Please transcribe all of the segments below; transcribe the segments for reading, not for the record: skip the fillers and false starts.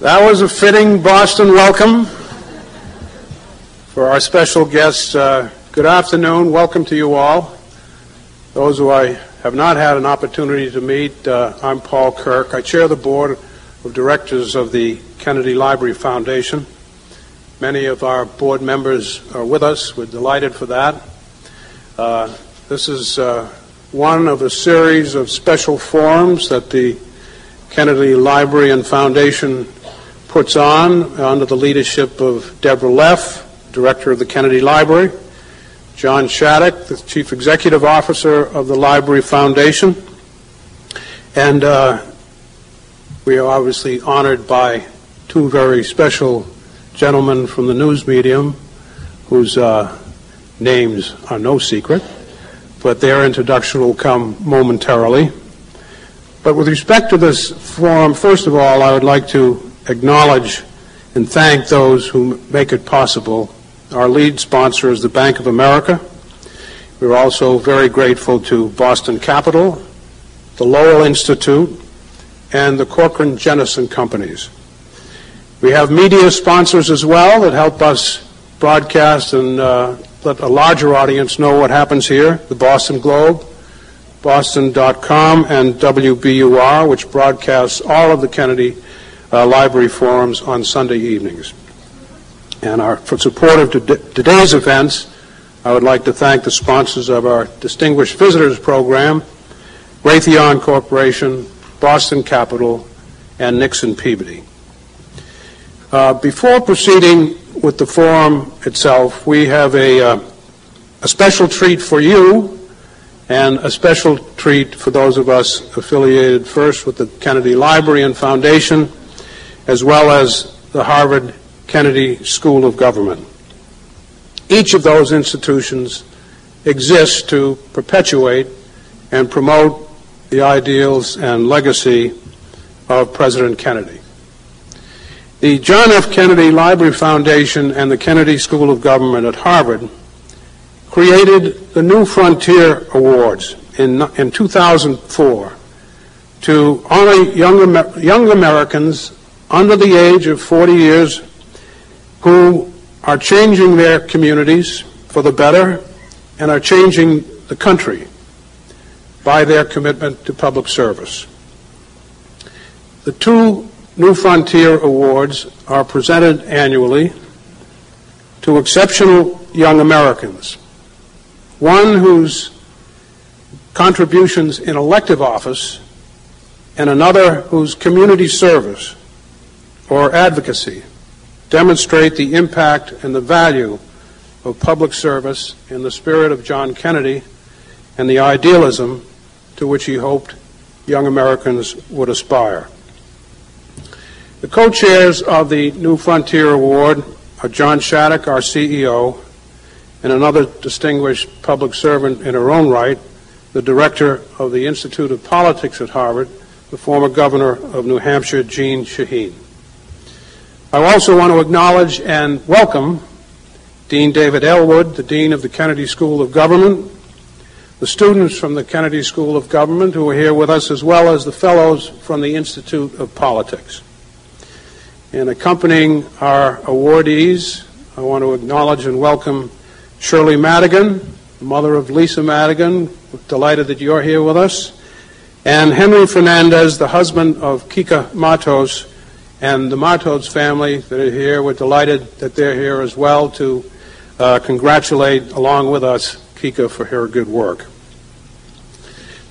That was a fitting Boston welcome for our special guests. Good afternoon. Welcome to you all. Those who I have not had an opportunity to meet, I'm Paul Kirk. I chair the board of directors of the Kennedy Library Foundation. Many of our board members are with us. We're delighted for that. This is one of a series of special forums that the Kennedy Library and Foundation puts on under the leadership of Deborah Leff, director of the Kennedy Library, John Shattuck, the chief executive officer of the Library Foundation, and we are obviously honored by two very special gentlemen from the news medium whose names are no secret, but their introduction will come momentarily. But with respect to this forum, first of all, I would like to acknowledge and thank those who make it possible. Our lead sponsor is the Bank of America. We're also very grateful to Boston Capital, the Lowell Institute, and the Corcoran Jennison Companies. We have media sponsors as well that help us broadcast and let a larger audience know what happens here. The Boston Globe, Boston.com, and WBUR, which broadcasts all of the Kennedy Library forums on Sunday evenings. And for support of today's events, I would like to thank the sponsors of our Distinguished Visitors Program, Raytheon Corporation, Boston Capital, and Nixon Peabody. Before proceeding with the forum itself, we have a special treat for you and a special treat for those of us affiliated first with the Kennedy Library and Foundation, as well as the Harvard Kennedy School of Government. Each of those institutions exists to perpetuate and promote the ideals and legacy of President Kennedy. The John F. Kennedy Library Foundation and the Kennedy School of Government at Harvard created the New Frontier Awards in 2004 to honor young Americans under the age of 40 years who are changing their communities for the better and are changing the country by their commitment to public service. The two New Frontier Awards are presented annually to exceptional young Americans, one whose contributions in elective office and another whose community service or advocacy demonstrate the impact and the value of public service in the spirit of John Kennedy and the idealism to which he hoped young Americans would aspire. The co-chairs of the New Frontier Award are John Shattuck, our CEO, and another distinguished public servant in her own right, the director of the Institute of Politics at Harvard, the former governor of New Hampshire, Jeanne Shaheen. I also want to acknowledge and welcome Dean David Elwood, the Dean of the Kennedy School of Government, the students from the Kennedy School of Government who are here with us, as well as the fellows from the Institute of Politics. In accompanying our awardees, I want to acknowledge and welcome Shirley Madigan, the mother of Lisa Madigan. We're delighted that you're here with us. And Henry Fernandez, the husband of Kika Matos, and the Matos family that are here. We're delighted that they're here as well to congratulate, along with us, Kika for her good work.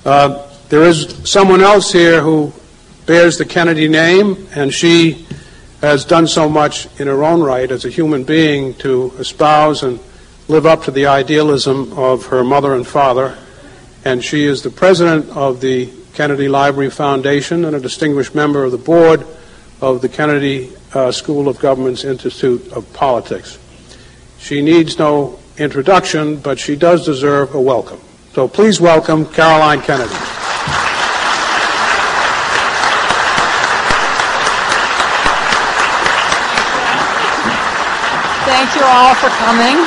There is someone else here who bears the Kennedy name, and she has done so much in her own right as a human being to espouse and live up to the idealism of her mother and father. And she is the president of the Kennedy Library Foundation and a distinguished member of the board of the Kennedy School of Government's Institute of Politics. She needs no introduction, but she does deserve a welcome. So please welcome Caroline Kennedy. Thank you all for coming.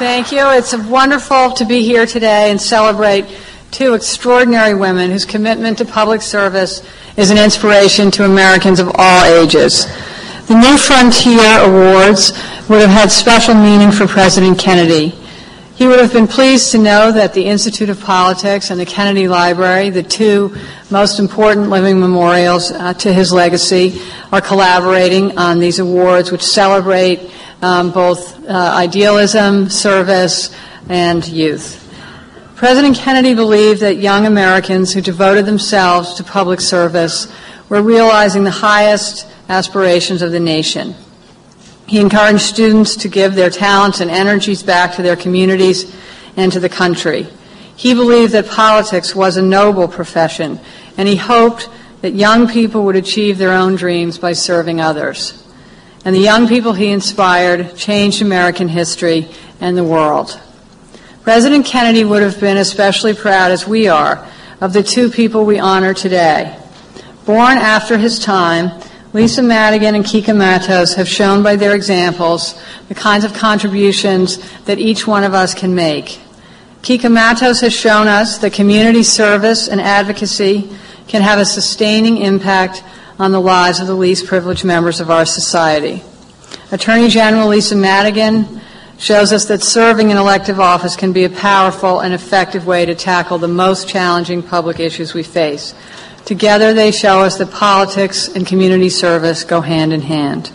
Thank you. It's wonderful to be here today and celebrate two extraordinary women whose commitment to public service is an inspiration to Americans of all ages. The New Frontier Awards would have had special meaning for President Kennedy. He would have been pleased to know that the Institute of Politics and the Kennedy Library, the two most important living memorials to his legacy, are collaborating on these awards, which celebrate both idealism, service, and youth. President Kennedy believed that young Americans who devoted themselves to public service were realizing the highest aspirations of the nation. He encouraged students to give their talents and energies back to their communities and to the country. He believed that politics was a noble profession, and he hoped that young people would achieve their own dreams by serving others. And the young people he inspired changed American history and the world. President Kennedy would have been especially proud, as we are, of the two people we honor today. Born after his time, Lisa Madigan and Kika Matos have shown by their examples the kinds of contributions that each one of us can make. Kika Matos has shown us that community service and advocacy can have a sustaining impact on the lives of the least privileged members of our society. Attorney General Lisa Madigan shows us that serving in elective office can be a powerful and effective way to tackle the most challenging public issues we face. Together, they show us that politics and community service go hand in hand.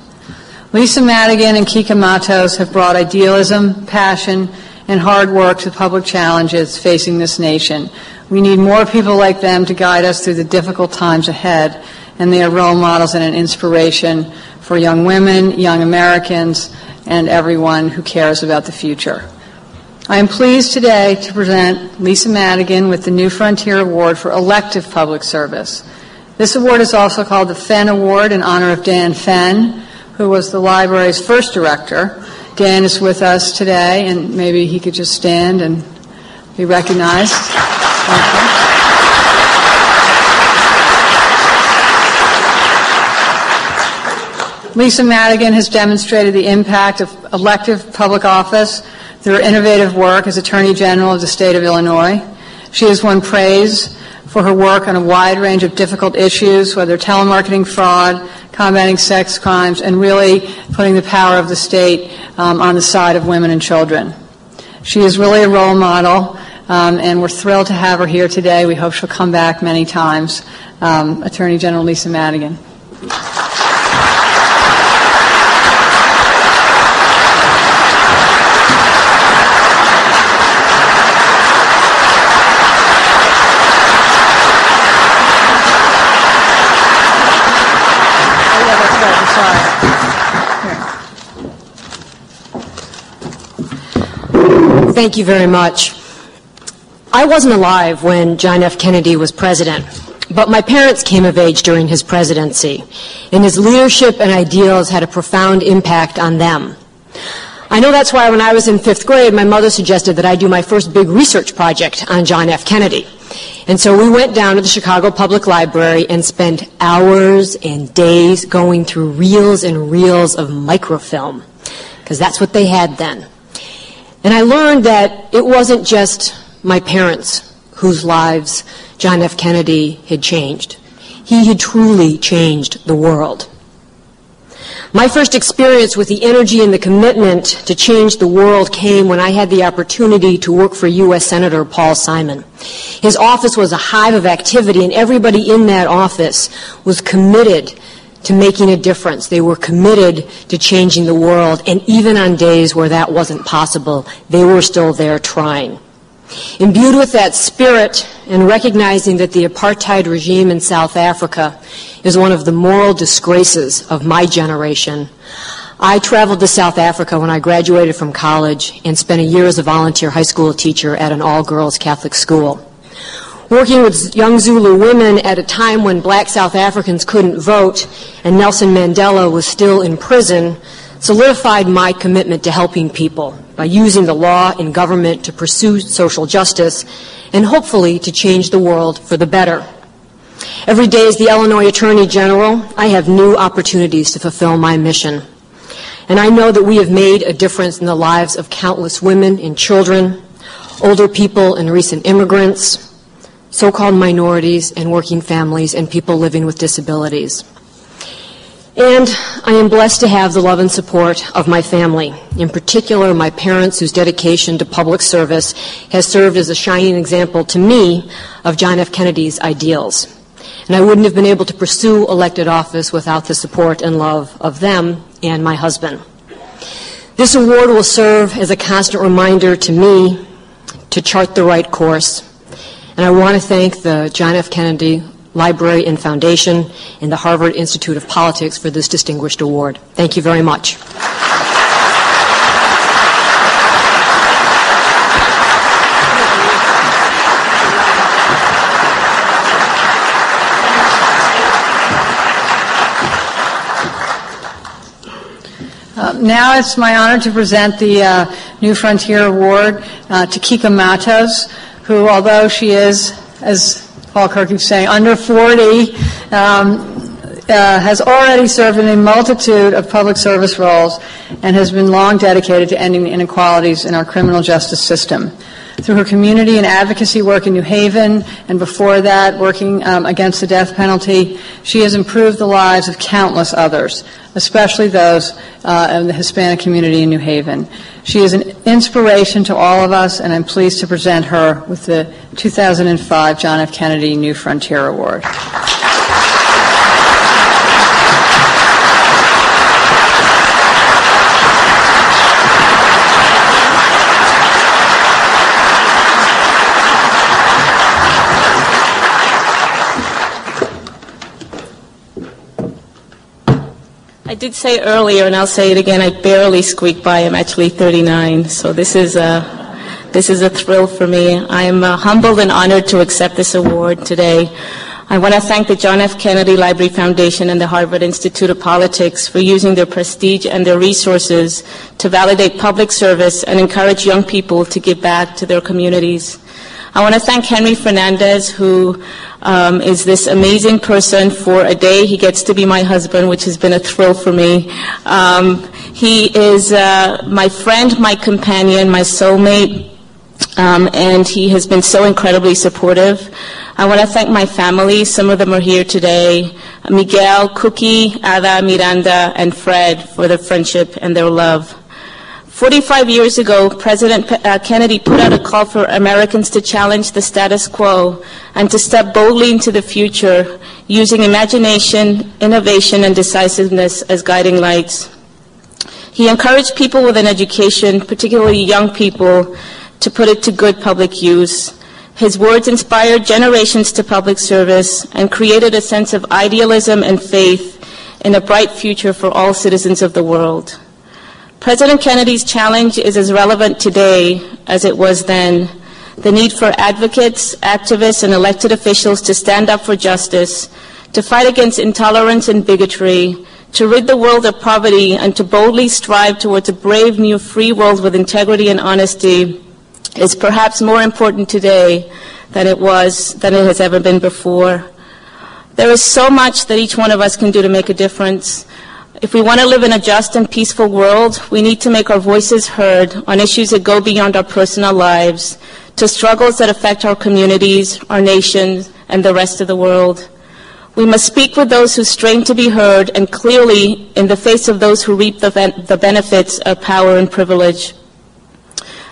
Lisa Madigan and Kika Matos have brought idealism, passion, and hard work to public challenges facing this nation. We need more people like them to guide us through the difficult times ahead, and they are role models and an inspiration for young women, young Americans, and everyone who cares about the future. I am pleased today to present Lisa Madigan with the New Frontier Award for Elective Public Service. This award is also called the Fenn Award in honor of Dan Fenn, who was the library's first director. Dan is with us today, and maybe he could just stand and be recognized. Lisa Madigan has demonstrated the impact of elective public office through her innovative work as Attorney General of the state of Illinois. She has won praise for her work on a wide range of difficult issues, whether telemarketing fraud, combating sex crimes, and really putting the power of the state on the side of women and children. She is really a role model, and we're thrilled to have her here today. We hope she'll come back many times. Attorney General Lisa Madigan. Thank you very much. I wasn't alive when John F. Kennedy was president, but my parents came of age during his presidency, and his leadership and ideals had a profound impact on them. I know that's why when I was in 5th grade, my mother suggested that I do my first big research project on John F. Kennedy. And so we went down to the Chicago Public Library and spent hours and days going through reels and reels of microfilm, because that's what they had then. And I learned that it wasn't just my parents whose lives John F. Kennedy had changed. He had truly changed the world. My first experience with the energy and the commitment to change the world came when I had the opportunity to work for U.S. Senator Paul Simon. His office was a hive of activity, and everybody in that office was committed to making a difference. They were committed to changing the world, and even on days where that wasn't possible, they were still there trying. Imbued with that spirit and recognizing that the apartheid regime in South Africa is one of the moral disgraces of my generation, I traveled to South Africa when I graduated from college and spent a year as a volunteer high school teacher at an all-girls Catholic school. Working with young Zulu women at a time when black South Africans couldn't vote and Nelson Mandela was still in prison solidified my commitment to helping people by using the law and government to pursue social justice and hopefully to change the world for the better. Every day as the Illinois Attorney General, I have new opportunities to fulfill my mission. And I know that we have made a difference in the lives of countless women and children, older people and recent immigrants, so-called minorities and working families and people living with disabilities. And I am blessed to have the love and support of my family, in particular my parents, whose dedication to public service has served as a shining example to me of John F. Kennedy's ideals. And I wouldn't have been able to pursue elected office without the support and love of them and my husband. This award will serve as a constant reminder to me to chart the right course. And I want to thank the John F. Kennedy Library and Foundation and the Harvard Institute of Politics for this distinguished award. Thank you very much. Now it's my honor to present the New Frontier Award to Kika Matos, who, although she is, as Paul Kirk keeps saying, under 40, has already served in a multitude of public service roles and has been long dedicated to ending the inequalities in our criminal justice system. Through her community and advocacy work in New Haven, and before that, working against the death penalty, she has improved the lives of countless others, especially those in the Hispanic community in New Haven. She is an inspiration to all of us, and I'm pleased to present her with the 2005 John F. Kennedy New Frontier Award. I did say earlier, and I'll say it again, I barely squeaked by. I'm actually 39, so this is a thrill for me. I'm humbled and honored to accept this award today. I want to thank the John F. Kennedy Library Foundation and the Harvard Institute of Politics for using their prestige and their resources to validate public service and encourage young people to give back to their communities. I want to thank Henry Fernandez, who is this amazing person. For a day, he gets to be my husband, which has been a thrill for me. He is my friend, my companion, my soulmate, and he has been so incredibly supportive. I want to thank my family. Some of them are here today. Miguel, Cookie, Ada, Miranda, and Fred for their friendship and their love. 45 years ago, President Kennedy put out a call for Americans to challenge the status quo and to step boldly into the future, using imagination, innovation, and decisiveness as guiding lights. He encouraged people with an education, particularly young people, to put it to good public use. His words inspired generations to public service and created a sense of idealism and faith in a bright future for all citizens of the world. President Kennedy's challenge is as relevant today as it was then. The need for advocates, activists, and elected officials to stand up for justice, to fight against intolerance and bigotry, to rid the world of poverty, and to boldly strive towards a brave new free world with integrity and honesty is perhaps more important today than it has ever been before. There is so much that each one of us can do to make a difference. If we want to live in a just and peaceful world, we need to make our voices heard on issues that go beyond our personal lives, to struggles that affect our communities, our nation, and the rest of the world. We must speak with those who strain to be heard, and clearly in the face of those who reap the benefits of power and privilege.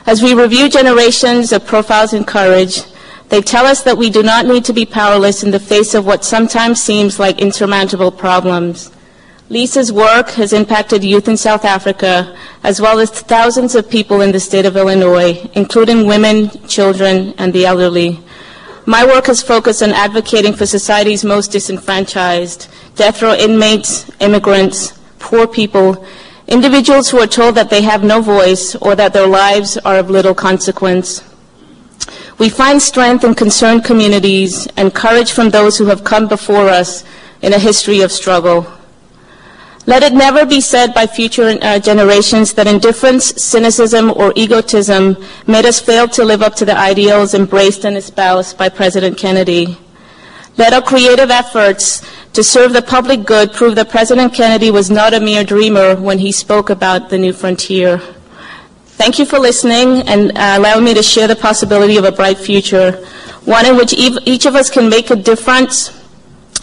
As we review generations of profiles in courage, they tell us that we do not need to be powerless in the face of what sometimes seems like insurmountable problems. Lisa's work has impacted youth in South Africa, as well as thousands of people in the state of Illinois, including women, children, and the elderly. My work has focused on advocating for society's most disenfranchised, death row inmates, immigrants, poor people, individuals who are told that they have no voice or that their lives are of little consequence. We find strength in concerned communities and courage from those who have come before us in a history of struggle. Let it never be said by future generations that indifference, cynicism, or egotism made us fail to live up to the ideals embraced and espoused by President Kennedy. Let our creative efforts to serve the public good prove that President Kennedy was not a mere dreamer when he spoke about the new frontier. Thank you for listening and allowing me to share the possibility of a bright future. one in which each of us can make a difference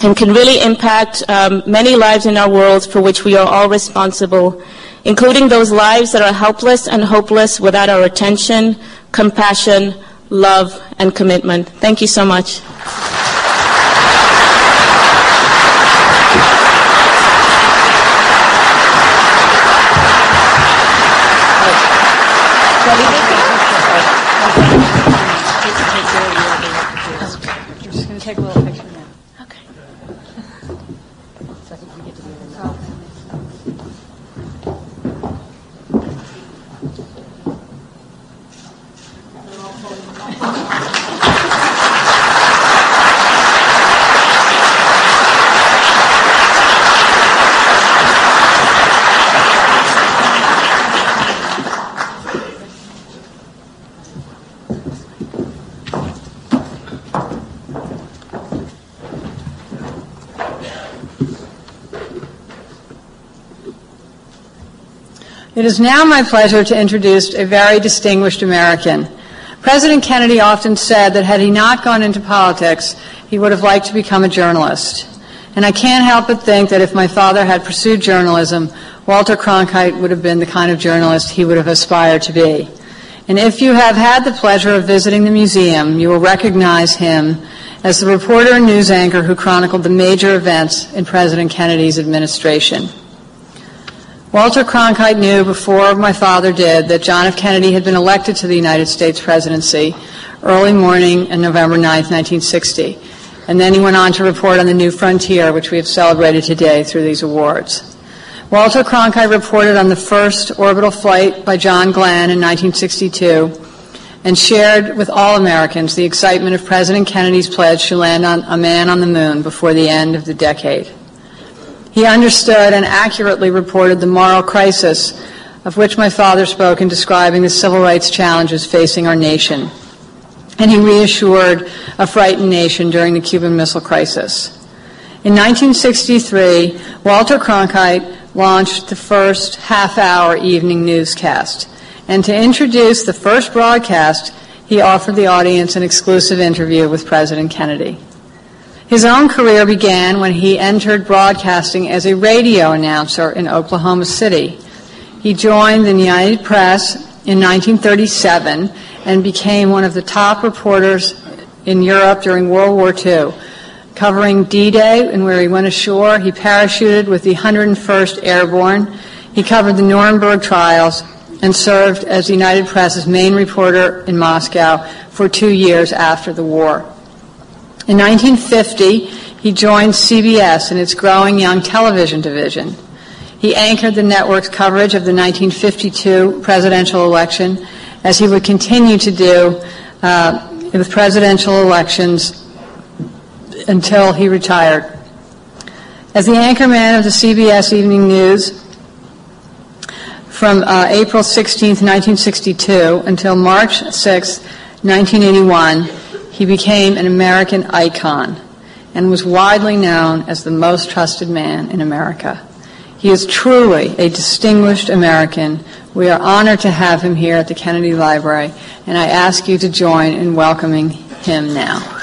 and can really impact many lives in our world for which we are all responsible, including those lives that are helpless and hopeless without our attention, compassion, love, and commitment. Thank you so much. We're just going to take a little picture now. Okay. So I think we get to do it. It is now my pleasure to introduce a very distinguished American. President Kennedy often said that had he not gone into politics, he would have liked to become a journalist. And I can't help but think that if my father had pursued journalism, Walter Cronkite would have been the kind of journalist he would have aspired to be. And if you have had the pleasure of visiting the museum, you will recognize him as the reporter and news anchor who chronicled the major events in President Kennedy's administration. Walter Cronkite knew before my father did that John F. Kennedy had been elected to the United States presidency early morning on November 9, 1960. And then he went on to report on the new frontier, which we have celebrated today through these awards. Walter Cronkite reported on the first orbital flight by John Glenn in 1962 and shared with all Americans the excitement of President Kennedy's pledge to land a man on the moon before the end of the decade. He understood and accurately reported the moral crisis of which my father spoke in describing the civil rights challenges facing our nation. And he reassured a frightened nation during the Cuban Missile Crisis. In 1963, Walter Cronkite launched the first half-hour evening newscast. And to introduce the first broadcast, he offered the audience an exclusive interview with President Kennedy. His own career began when he entered broadcasting as a radio announcer in Oklahoma City. He joined the United Press in 1937 and became one of the top reporters in Europe during World War II. Covering D-Day, and where he went ashore, he parachuted with the 101st Airborne. He covered the Nuremberg trials and served as the United Press's main reporter in Moscow for 2 years after the war. In 1950, he joined CBS in its growing young television division. He anchored the network's coverage of the 1952 presidential election, as he would continue to do with presidential elections until he retired. As the anchorman of the CBS Evening News from April 16, 1962 until March 6, 1981, he became an American icon and was widely known as the most trusted man in America. He is truly a distinguished American. We are honored to have him here at the Kennedy Library, and I ask you to join in welcoming him now.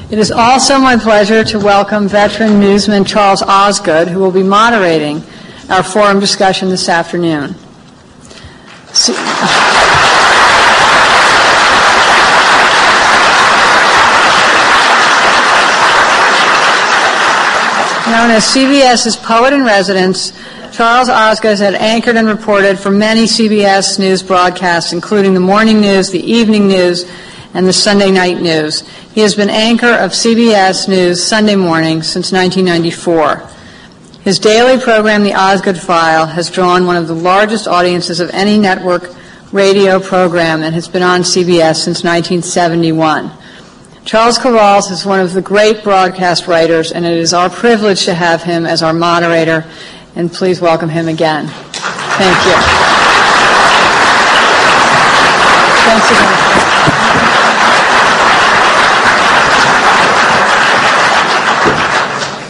It is also my pleasure to welcome veteran newsman Charles Osgood, who will be moderating our forum discussion this afternoon. Known as CBS's poet-in-residence, Charles Osgood had anchored and reported for many CBS News broadcasts, including the morning news, the evening news, and the Sunday night news. He has been anchor of CBS News Sunday Morning since 1994. His daily program, The Osgood File, has drawn one of the largest audiences of any network radio program and has been on CBS since 1971. Charles Cavalls is one of the great broadcast writers, and it is our privilege to have him as our moderator, and please welcome him again. Thank you. Thanks again.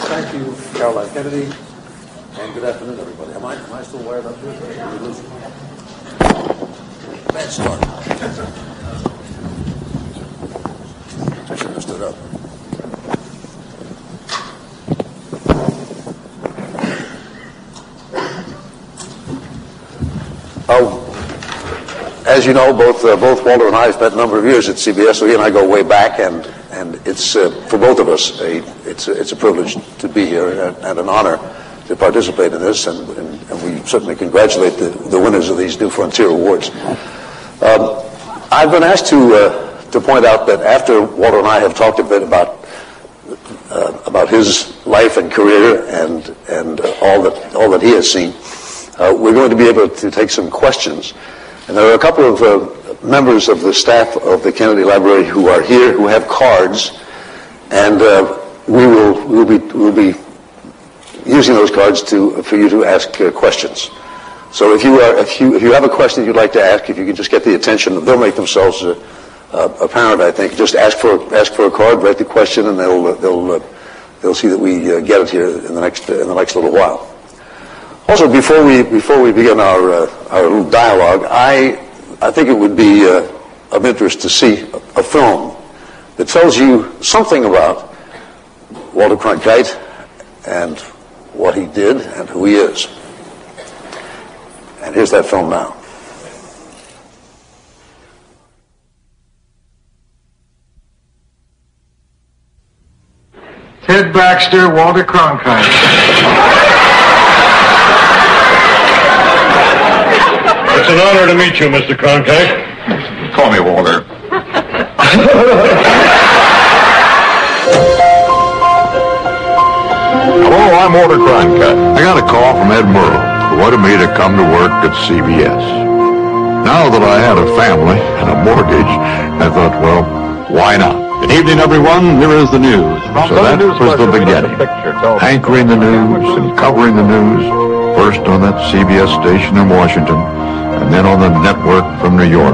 Thank you, Caroline Kennedy, and good afternoon, everybody. Am I still wired up here? Bad start. I should have stood up. As you know, both Walter and I spent a number of years at CBS, so he and I go way back, and it's for both of us it's a privilege to be here and an honor to participate in this, and we certainly congratulate the winners of these New Frontier Awards. I've been asked to point out that after Walter and I have talked a bit about his life and career and all that he has seen, we're going to be able to take some questions. And there are a couple of members of the staff of the Kennedy Library who are here who have cards, and we'll be using those cards for you to ask questions. So if you have a question you'd like to ask, if you can just get the attention, they'll make themselves apparent. I think just ask for a card, write the question, and they'll see that we get it here in the next little while. Also, before we begin our little dialogue, I think it would be of interest to see a film that tells you something about Walter Cronkite and what he did and who he is. And here's that film now. Ted Baxter, Walter Cronkite. It's an honor to meet you, Mr. Cronkite. Call me Walter. Hello, I'm Walter Cronkite. I got a call from Ed Murrow, who wanted me to come to work at CBS. Now that I had a family and a mortgage, I thought, well, why not? Good evening, everyone. Here is the news. So that was the beginning. Anchoring the news and covering the news, first on that CBS station in Washington, and then on the network from New York.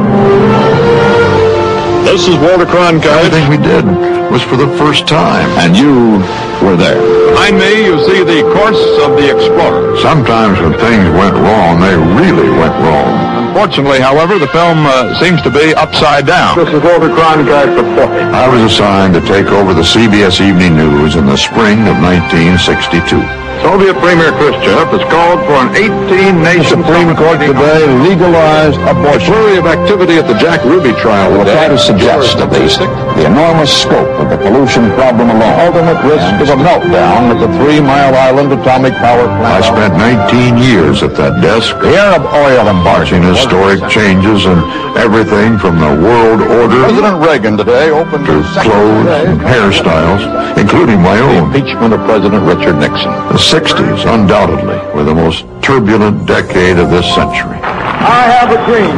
This is Walter Cronkite. Everything we did was for the first time, and you were there. Behind me, you see the course of the Explorer. Sometimes when things went wrong, they really went wrong. Unfortunately, however, the film seems to be upside down. This is Walter Cronkite reporting. I was assigned to take over the CBS Evening News in the spring of 1962. Soviet Premier Khrushchev has called for an 18-nation Supreme Court today legalized abortion. Flurry of activity at the Jack Ruby trial. I will try to suggest the enormous scope of the pollution problem alone. Ultimate risk of a meltdown at the 3 Mile Island atomic power plant. I spent 19 years at that desk. The Arab oil embargo. Watching historic changes in everything from the world order President Reagan today opened to clothes and hairstyles, including my own. impeachment of President Richard Nixon. The 60s, undoubtedly, were the most turbulent decade of this century. I have a dream.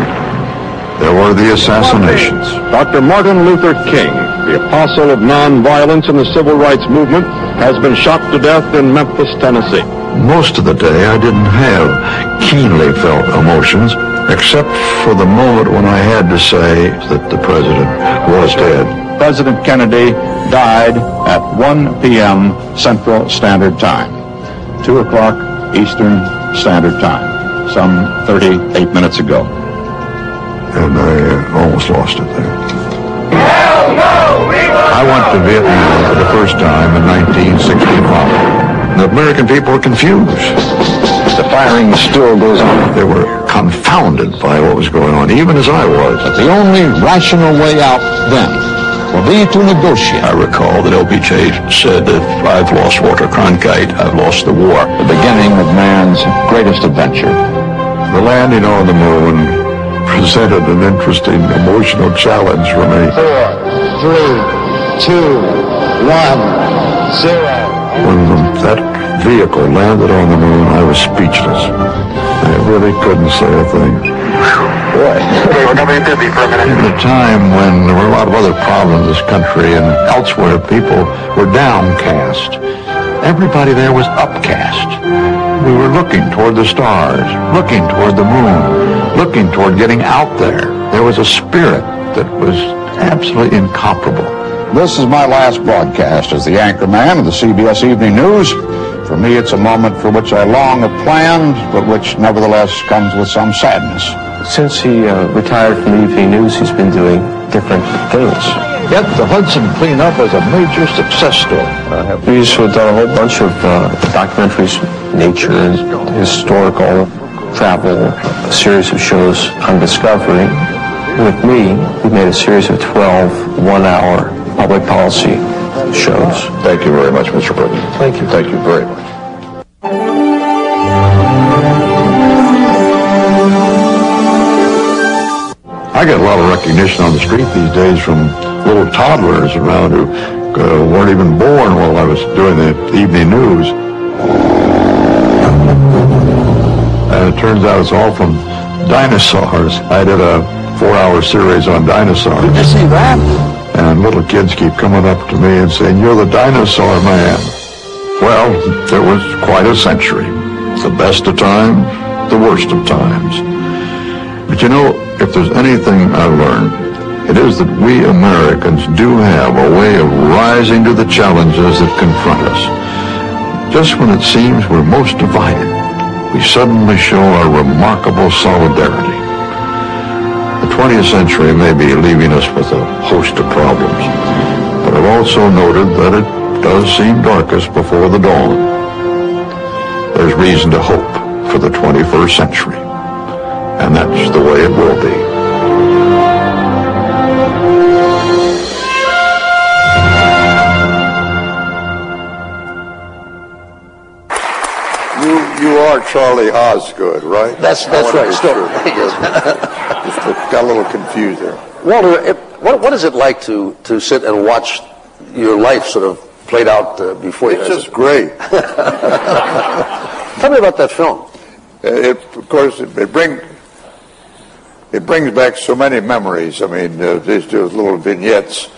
There were the assassinations. Dr. Martin Luther King, the apostle of nonviolence in the civil rights movement, has been shot to death in Memphis, Tennessee. Most of the day, I didn't have keenly felt emotions, except for the moment when I had to say that the president was dead. President Kennedy died at 1 p.m. Central Standard Time, 2 o'clock Eastern Standard Time, some 38 minutes ago. And I almost lost it there. I went to Vietnam for the first time in 1965. The American people were confused. The firing still goes on. They were confounded by what was going on, even as I was. But the only rational way out then will be to negotiate. I recall that LBJ said, if I've lost Walter Cronkite, I've lost the war. The beginning of man's greatest adventure. The landing on the moon presented an interesting emotional challenge for me. 4, 3, 2, 1, 0. When that vehicle landed on the moon, I was speechless. I really couldn't say a thing. Boy. Okay, we're coming in busy for a minute. At a time when there were a lot of other problems in this country and elsewhere, people were downcast. Everybody there was upcast. We were looking toward the stars, looking toward the moon, looking toward getting out there. There was a spirit that was absolutely incomparable. This is my last broadcast as the anchor man of the CBS Evening News. For me, it's a moment for which I long have planned, but which nevertheless comes with some sadness. Since he retired from the Evening News, he's been doing different things. Yet the Hudson cleanup is a major success story. He's done a whole bunch of documentaries, nature and historical, travel, a series of shows on Discovery. With me, we made a series of 12 one-hour public policy shows. Thank you very much, Mr. President. Thank you. Thank you very much. I get a lot of recognition on the street these days from little toddlers around who weren't even born while I was doing the evening news. And it turns out it's all from dinosaurs. I did a 4-hour series on dinosaurs. Did you see that? And little kids keep coming up to me and saying, "You're the dinosaur man." Well, there was quite a century. The best of times, the worst of times. But you know, if there's anything I learned, it is that we Americans do have a way of rising to the challenges that confront us. Just when it seems we're most divided, we suddenly show our remarkable solidarity. The 20th century may be leaving us with a host of problems, but I've also noted that it does seem darkest before the dawn. There's reason to hope for the 21st century, and that's the way it will be. You are Charlie Osgood, right? That's right. Still, got a little confused there. Walter, what is it like to sit and watch your life sort of played out before you? It's just great. Tell me about that film. Of course, it brings back so many memories. I mean, these little vignettes.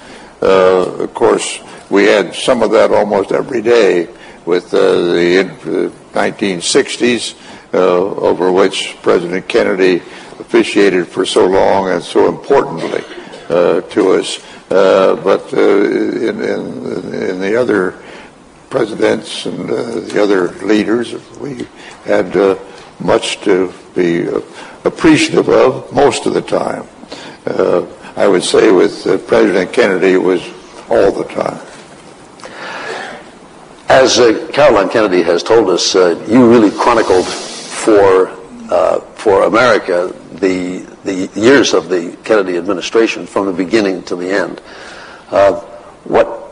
Of course, we had some of that almost every day with the 1960s, over which President Kennedy officiated for so long and so importantly to us. But in the other presidents and the other leaders, we had much to be appreciative of most of the time. I would say with President Kennedy, it was all the time. As Caroline Kennedy has told us, you really chronicled for America the years of the Kennedy administration from the beginning to the end. What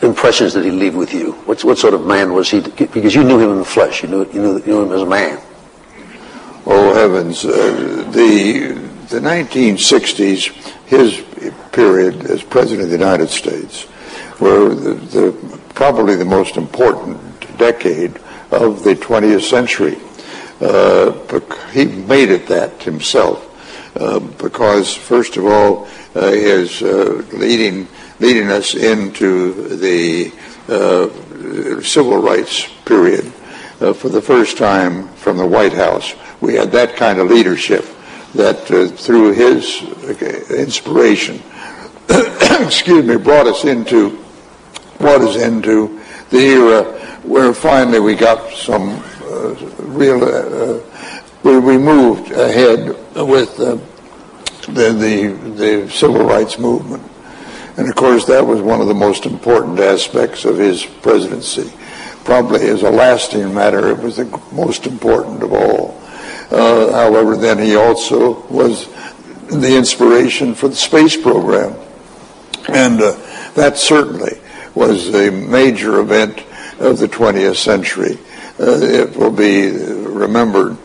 impressions did he leave with you? What sort of man was he? Because you knew him in the flesh. You knew him as a man. Oh heavens! The 1960s, his period as President of the United States, were probably the most important decade of the 20th century. He made it that himself, because first of all, his leading us into the civil rights period. For the first time from the White House, we had that kind of leadership that through his inspiration, brought us into the era where finally we got some where we moved ahead with the civil rights movement. And of course, that was one of the most important aspects of his presidency. Probably as a lasting matter, it was the most important of all. However, then he also was the inspiration for the space program. And that certainly was a major event of the 20th century. It will be remembered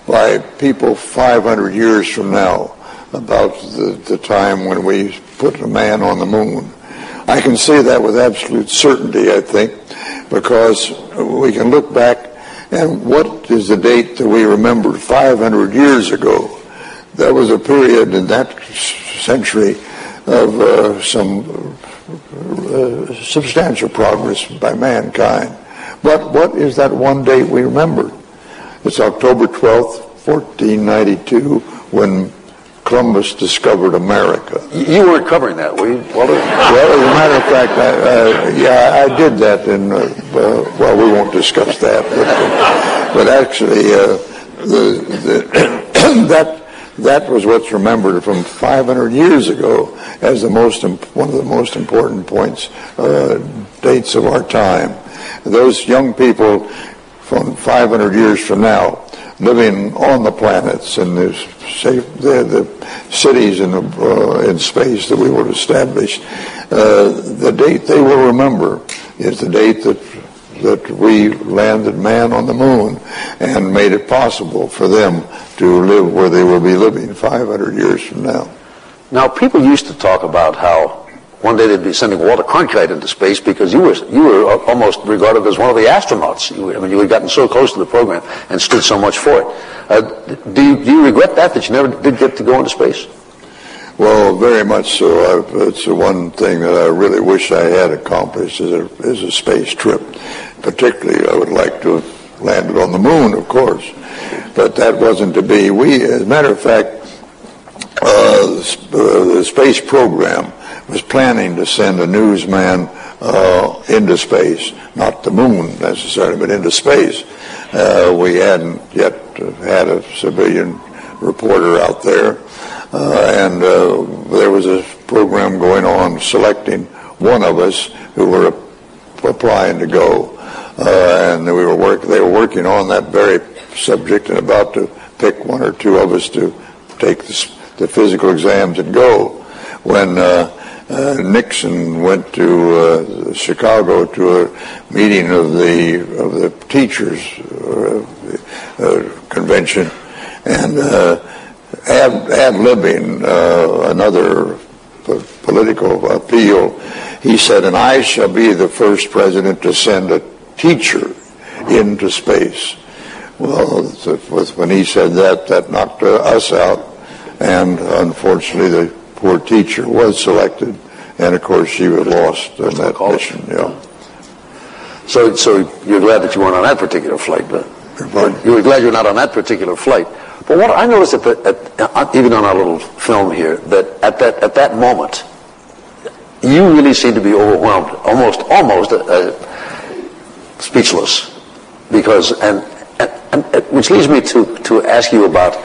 by people 500 years from now about the time when we put a man on the moon. I can say that with absolute certainty, I think, because we can look back and what is the date that we remembered 500 years ago? That was a period in that century of some substantial progress by mankind. But what is that one date we remember? It's October 12th, 1492, when Columbus discovered America. You weren't covering that, were you, Walter? Well, as a matter of fact, I did that in, well, we won't discuss that. But actually, that was what's remembered from 500 years ago as one of the most important points, dates of our time. Those young people from 500 years from now, living on the planets and the cities in space that we will establish, the date they will remember is the date that we landed man on the moon and made it possible for them to live where they will be living 500 years from now. Now, people used to talk about how one day they'd be sending Walter Cronkite into space because you were almost regarded as one of the astronauts. You had gotten so close to the program and stood so much for it. Do you regret that you never did get to go into space? Well, very much so. It's the one thing that I really wish I had accomplished is a space trip. Particularly, I would like to have landed on the moon, of course. But that wasn't to be. As a matter of fact, the space program was planning to send a newsman into space, not the moon necessarily, but into space. We hadn't yet had a civilian reporter out there, and there was a program going on selecting one of us who were applying to go, and they were working on that very subject and about to pick one or two of us to take the physical exams and go when Nixon went to Chicago to a meeting of the teachers convention, and ad-libbing another political appeal, he said, "And I shall be the first president to send a teacher into space." Well, when he said that knocked us out, and unfortunately the poor teacher was selected, and of course she was lost in that mission. Yeah. So you're glad that you weren't on that particular flight, but you were glad you're not on that particular flight. But what I noticed even on our little film here, that at that moment, you really seemed to be overwhelmed, almost speechless, because and which leads me to ask you about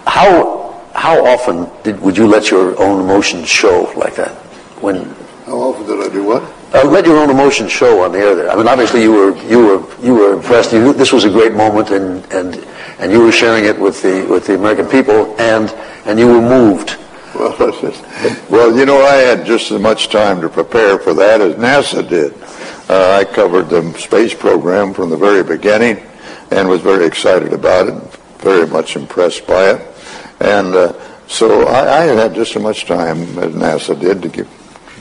how often would you let your own emotions show like that? How often did I do what? Let your own emotions show on the air there. I mean, obviously you were impressed. You knew this was a great moment, and you were sharing it with the American people, and you were moved. Well, I had just as much time to prepare for that as NASA did. I covered the space program from the very beginning and was very excited about it, very much impressed by it. And so I had just as much time as NASA did to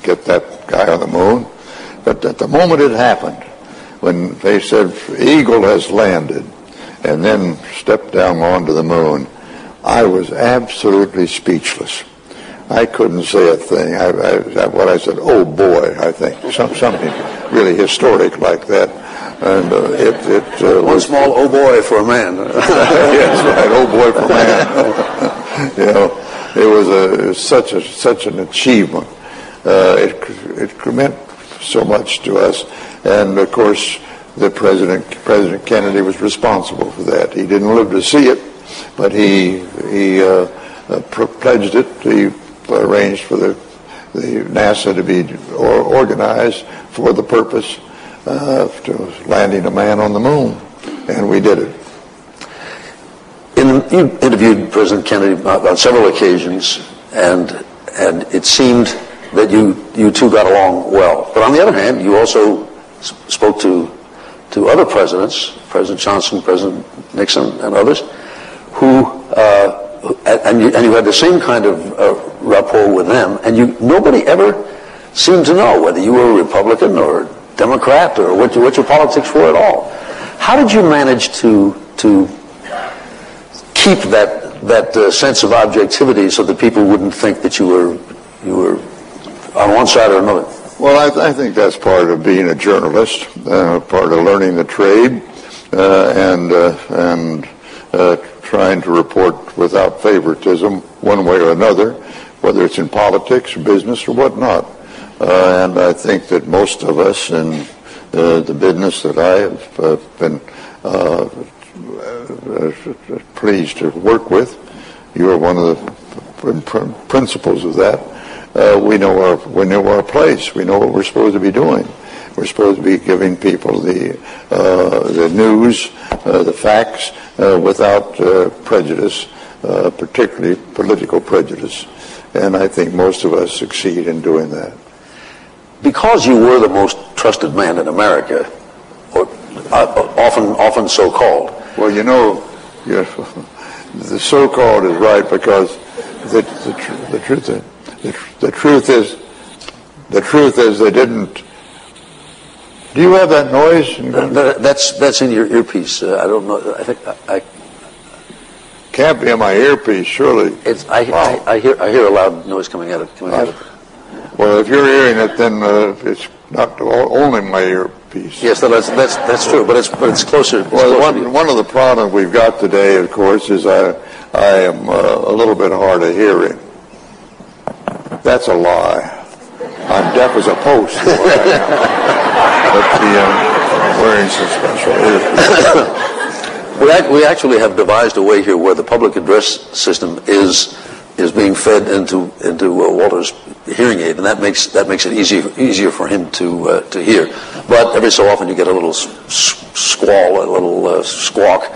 get that guy on the moon. But at the moment it happened, when they said, Eagle has landed, and then stepped down onto the moon, I was absolutely speechless. I couldn't say a thing. What I said, oh boy, I think. Something really historic like that. And it one small oh boy for a man. Yes, right, oh boy for a man. It was such an achievement. It meant so much to us. And of course, President Kennedy was responsible for that. He didn't live to see it, but he pledged it. He arranged for the NASA to be organized for the purpose of landing a man on the moon, and we did it. You interviewed President Kennedy on several occasions, and it seemed that you two got along well. But on the other hand, you also spoke to other presidents, President Johnson, President Nixon, and others, and you had the same kind of rapport with them, and nobody ever seemed to know whether you were a Republican or Democrat or what your politics were at all. How did you manage to keep that sense of objectivity so that people wouldn't think that you were on one side or another? Well, I think that's part of being a journalist, part of learning the trade, and trying to report without favoritism one way or another, whether it's in politics, business, or whatnot. And I think that most of us in the business that I have been pleased to work with, you are one of the principles of that. We know our place. We know what we're supposed to be doing. We're supposed to be giving people the news, the facts, without prejudice, particularly political prejudice. And I think most of us succeed in doing that. Because you were the most trusted man in America, or often so-called. Well, you know, the so-called is right, because the truth is they didn't. Do you have that noise? That's in your earpiece. I don't know. I think I can't be in my earpiece, surely. I hear a loud noise coming out of it. Well, if you're hearing it, then it's not only my earpiece. Yes, that's true, but it's closer. Well, one of the problems we've got today, of course, is I am a little bit hard of hearing. That's a lie. I'm deaf as a post. But wearing some special earpieces. We actually have devised a way here where the public address system is being fed into Walter's hearing aid, and that makes it easier for him to hear. But every so often you get a little squall, a little squawk,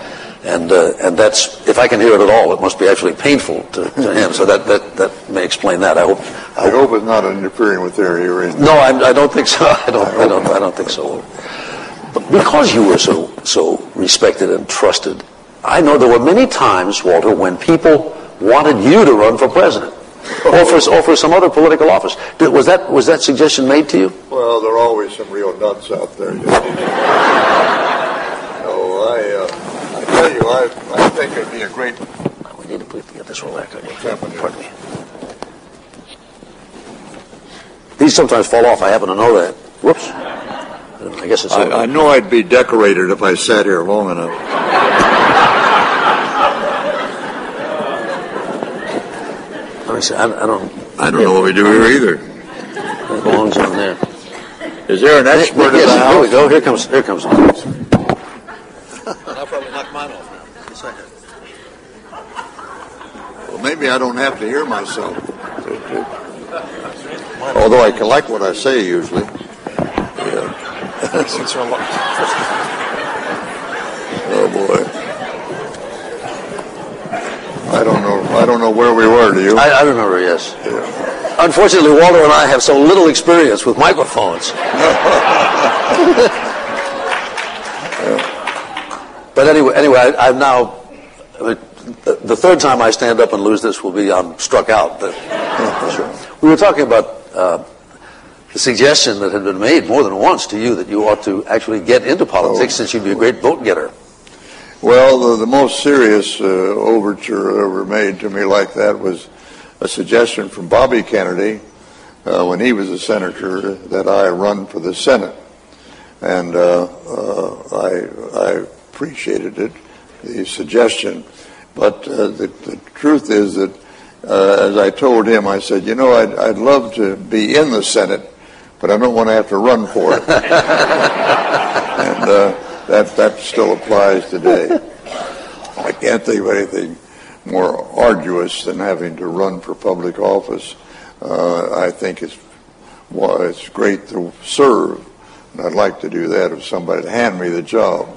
and that's, if I can hear it at all, it must be actually painful to him. So that may explain that. I hope it's not interfering with their hearing. No, I don't think so. I don't think so. But because you were so respected and trusted, I know there were many times, Walter, when people wanted you to run for president, or for some other political office. Was that suggestion made to you? Well, there are always some real nuts out there. I tell you, I think it'd be a great. We need to get this roll back on you. Pardon me. These sometimes fall off. I happen to know that. Whoops. I guess it's. I know I'd be decorated if I sat here long enough. Let me see. I don't know what we do here either. It belongs on there. Is there an expert in the house? Here we go. Here comes. I'll probably knock mine off now. Yes, I have. Well, maybe I don't have to hear myself. Although I collect what I say usually. Yeah. Oh boy. I don't know where we were, do you? I remember, yes. Yeah. Unfortunately, Walter and I have so little experience with microphones. But anyway, I've now, the third time I stand up and lose this will be I'm struck out. Sure. We were talking about the suggestion that had been made more than once to you that you ought to actually get into politics since you'd be a great vote getter. Well, the most serious overture ever made to me like that was a suggestion from Bobby Kennedy when he was a senator that I run for the Senate. And I appreciated it, the suggestion. But the truth is that, as I told him, I said, I'd love to be in the Senate, but I don't want to have to run for it. And that still applies today. I can't think of anything more arduous than having to run for public office. I think it's great to serve, and I'd like to do that if somebody would hand me the job.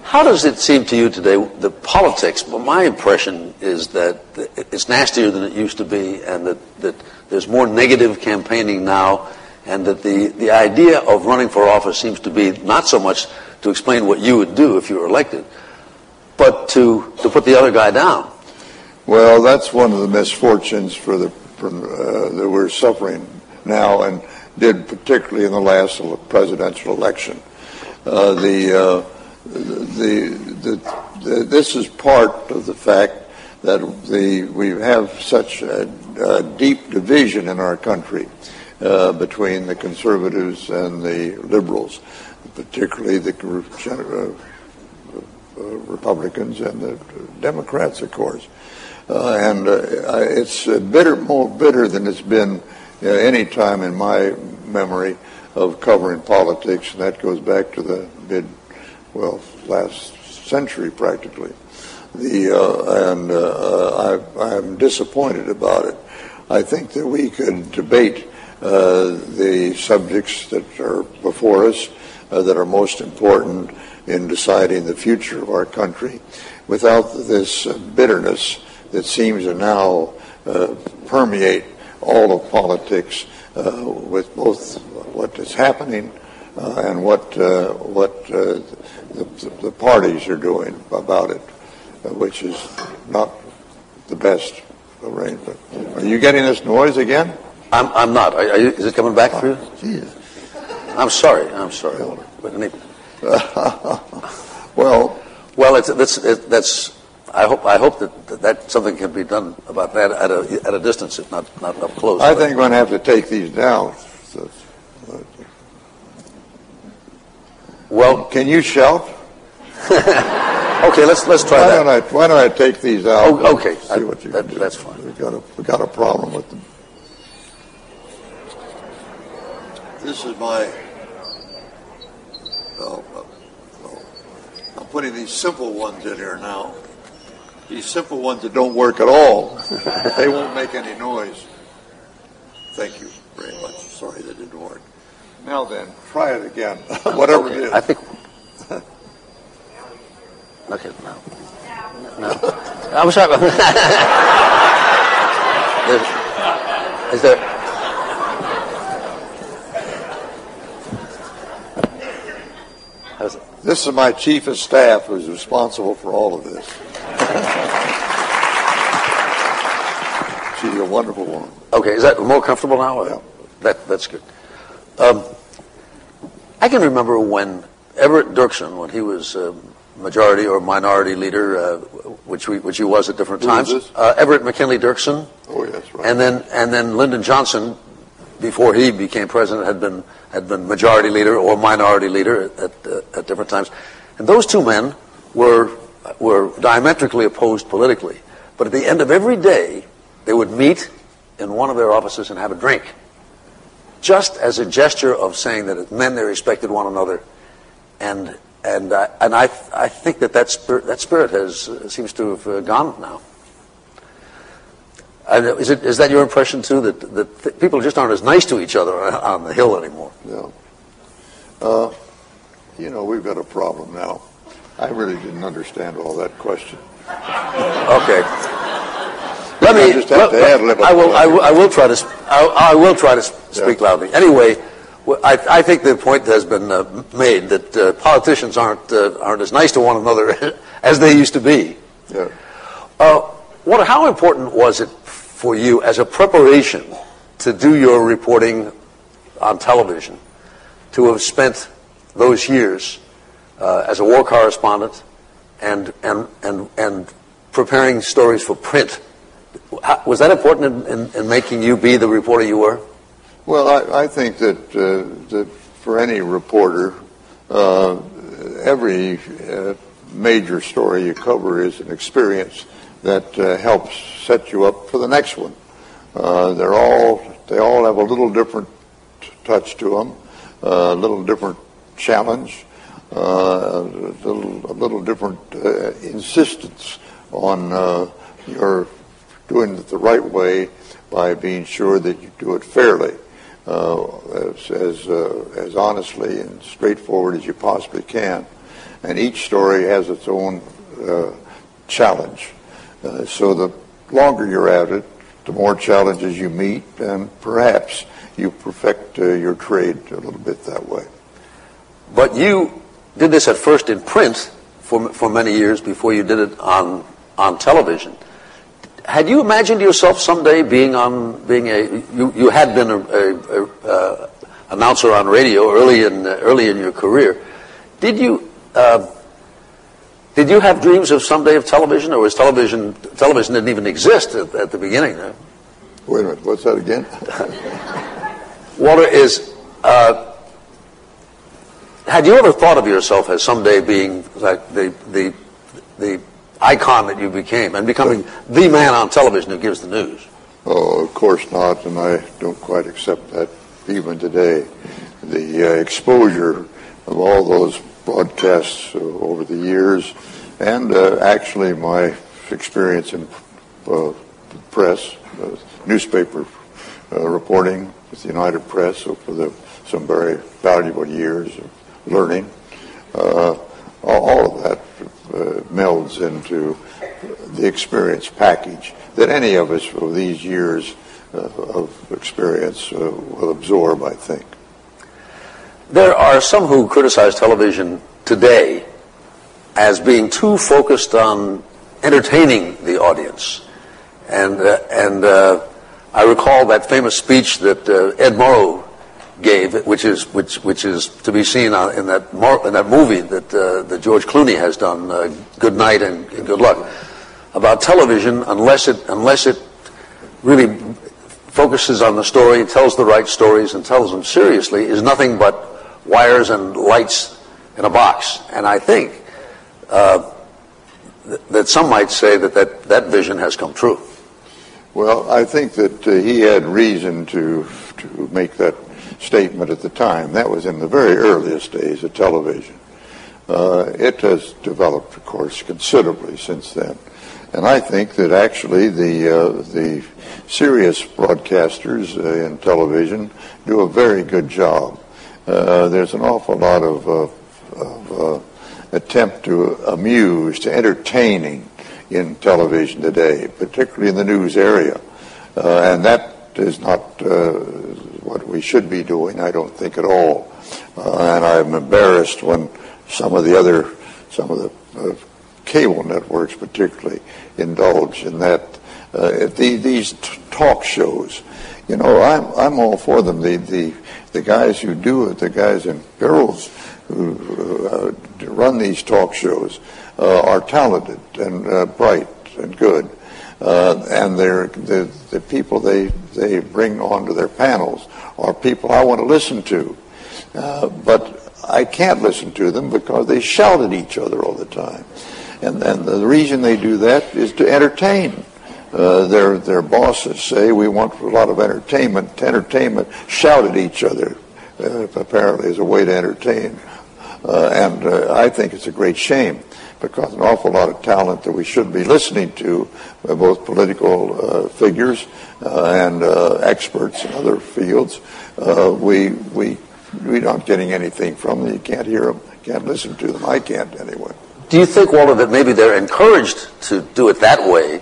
How does it seem to you today, the politics? Well, my impression is that it's nastier than it used to be, and that there's more negative campaigning now, and that the idea of running for office seems to be not so much to explain what you would do if you were elected, but to put the other guy down. Well, that's one of the misfortunes that we're suffering now, and did particularly in the last presidential election. This is part of the fact that we have such a deep division in our country between the conservatives and the liberals, particularly the Republicans and the Democrats, of course. And it's more bitter than it's been any time in my memory of covering politics, and that goes back to the last century practically. I'm disappointed about it. I think that we could debate the subjects that are before us, that are most important in deciding the future of our country, without this bitterness that seems to now permeate all of politics, with both what is happening and what the parties are doing about it, which is not the best arrangement. Are you getting this noise again? I'm not. Is it coming back through? Geez. I'm sorry. Well, that's. I hope that something can be done about that at a distance, if not up close. I think I'm going to have to take these down. Well, can you shout? Okay, let's try that. Why don't I take these out? Oh, okay, See what you can do. That's fine. We got a problem with them. This is my. I'm putting these simple ones in here now. These simple ones that don't work at all. They won't make any noise. Thank you very much. Sorry that didn't work. Now then, try it again. Whatever it is. I think. Okay, no. I'm sorry. Is there? How's it? This is my chief of staff who's responsible for all of this. She's a wonderful woman. Okay, is that more comfortable now? Yeah. That's good. I can remember when Everett Dirksen, when he was majority or minority leader, which he was at different times. Who is this? Everett McKinley Dirksen. Oh, yes, right. And then Lyndon Johnson, before he became president, had been majority leader or minority leader at different times. And those two men were diametrically opposed politically. But at the end of every day, they would meet in one of their offices and have a drink, just as a gesture of saying that as men they respected one another. And I think that spirit seems to have gone now. Is that your impression too, that people just aren't as nice to each other on the Hill anymore? No. We've got a problem now. I really didn't understand all that question. Okay. Let me. I just have to add a little. I will try to speak loudly. Anyway, I think the point has been made that politicians aren't as nice to one another as they used to be. Yeah. How important was it for you as a preparation to do your reporting on television, to have spent those years as a war correspondent and preparing stories for print? Was that important in making you be the reporter you were? Well, I think that for any reporter, every major story you cover is an experience that helps set you up for the next one. They all have a little different touch to them, a little different challenge, a little different insistence on you're doing it the right way by being sure that you do it fairly, as honestly and straightforward as you possibly can. And each story has its own challenge. So the longer you're at it, the more challenges you meet, and perhaps you perfect your trade a little bit that way. But you did this at first in print for many years before you did it on television. Had you imagined yourself someday you had been a announcer on radio early in your career? Did you have dreams of someday of television, or was television didn't even exist at the beginning? Wait a minute, what's that again? Walter, had you ever thought of yourself as someday being like the icon that you became and becoming the man on television who gives the news? Oh, of course not, and I don't quite accept that even today. The exposure of all those broadcasts over the years, and actually my experience in press, newspaper reporting with the United Press over some very valuable years of learning, all of that melds into the experience package that any of us for these years of experience will absorb, I think. There are some who criticize television today as being too focused on entertaining the audience. And I recall that famous speech that Ed Morrow gave, which is to be seen in that movie that George Clooney has done, Good Night and Good Luck, about television. Unless it really focuses on the story, tells the right stories, and tells them seriously, is nothing but wires and lights in a box. And I think that some might say that vision has come true. Well, I think that he had reason to make that statement at the time. That was in the very earliest days of television. It has developed, of course, considerably since then. And I think that actually the serious broadcasters in television do a very good job. There's an awful lot of attempt to amuse, to entertaining in television today, particularly in the news area. And that is not what we should be doing, I don't think at all. And I'm embarrassed when some of the cable networks particularly indulge in that. These talk shows, you know, I'm all for them. The guys who do it, the guys and girls who run these talk shows are talented and bright and good. And the people they bring onto their panels are people I want to listen to. But I can't listen to them because they shout at each other all the time. And the reason they do that is to entertain. Their bosses say we want a lot of entertainment. Shout at each other, apparently, as a way to entertain. And I think it's a great shame, because an awful lot of talent that we should be listening to, both political figures and experts in other fields, we're not getting anything from them. You can't hear them, can't listen to them. I can't anyway. Do you think, Walter, that maybe they're encouraged to do it that way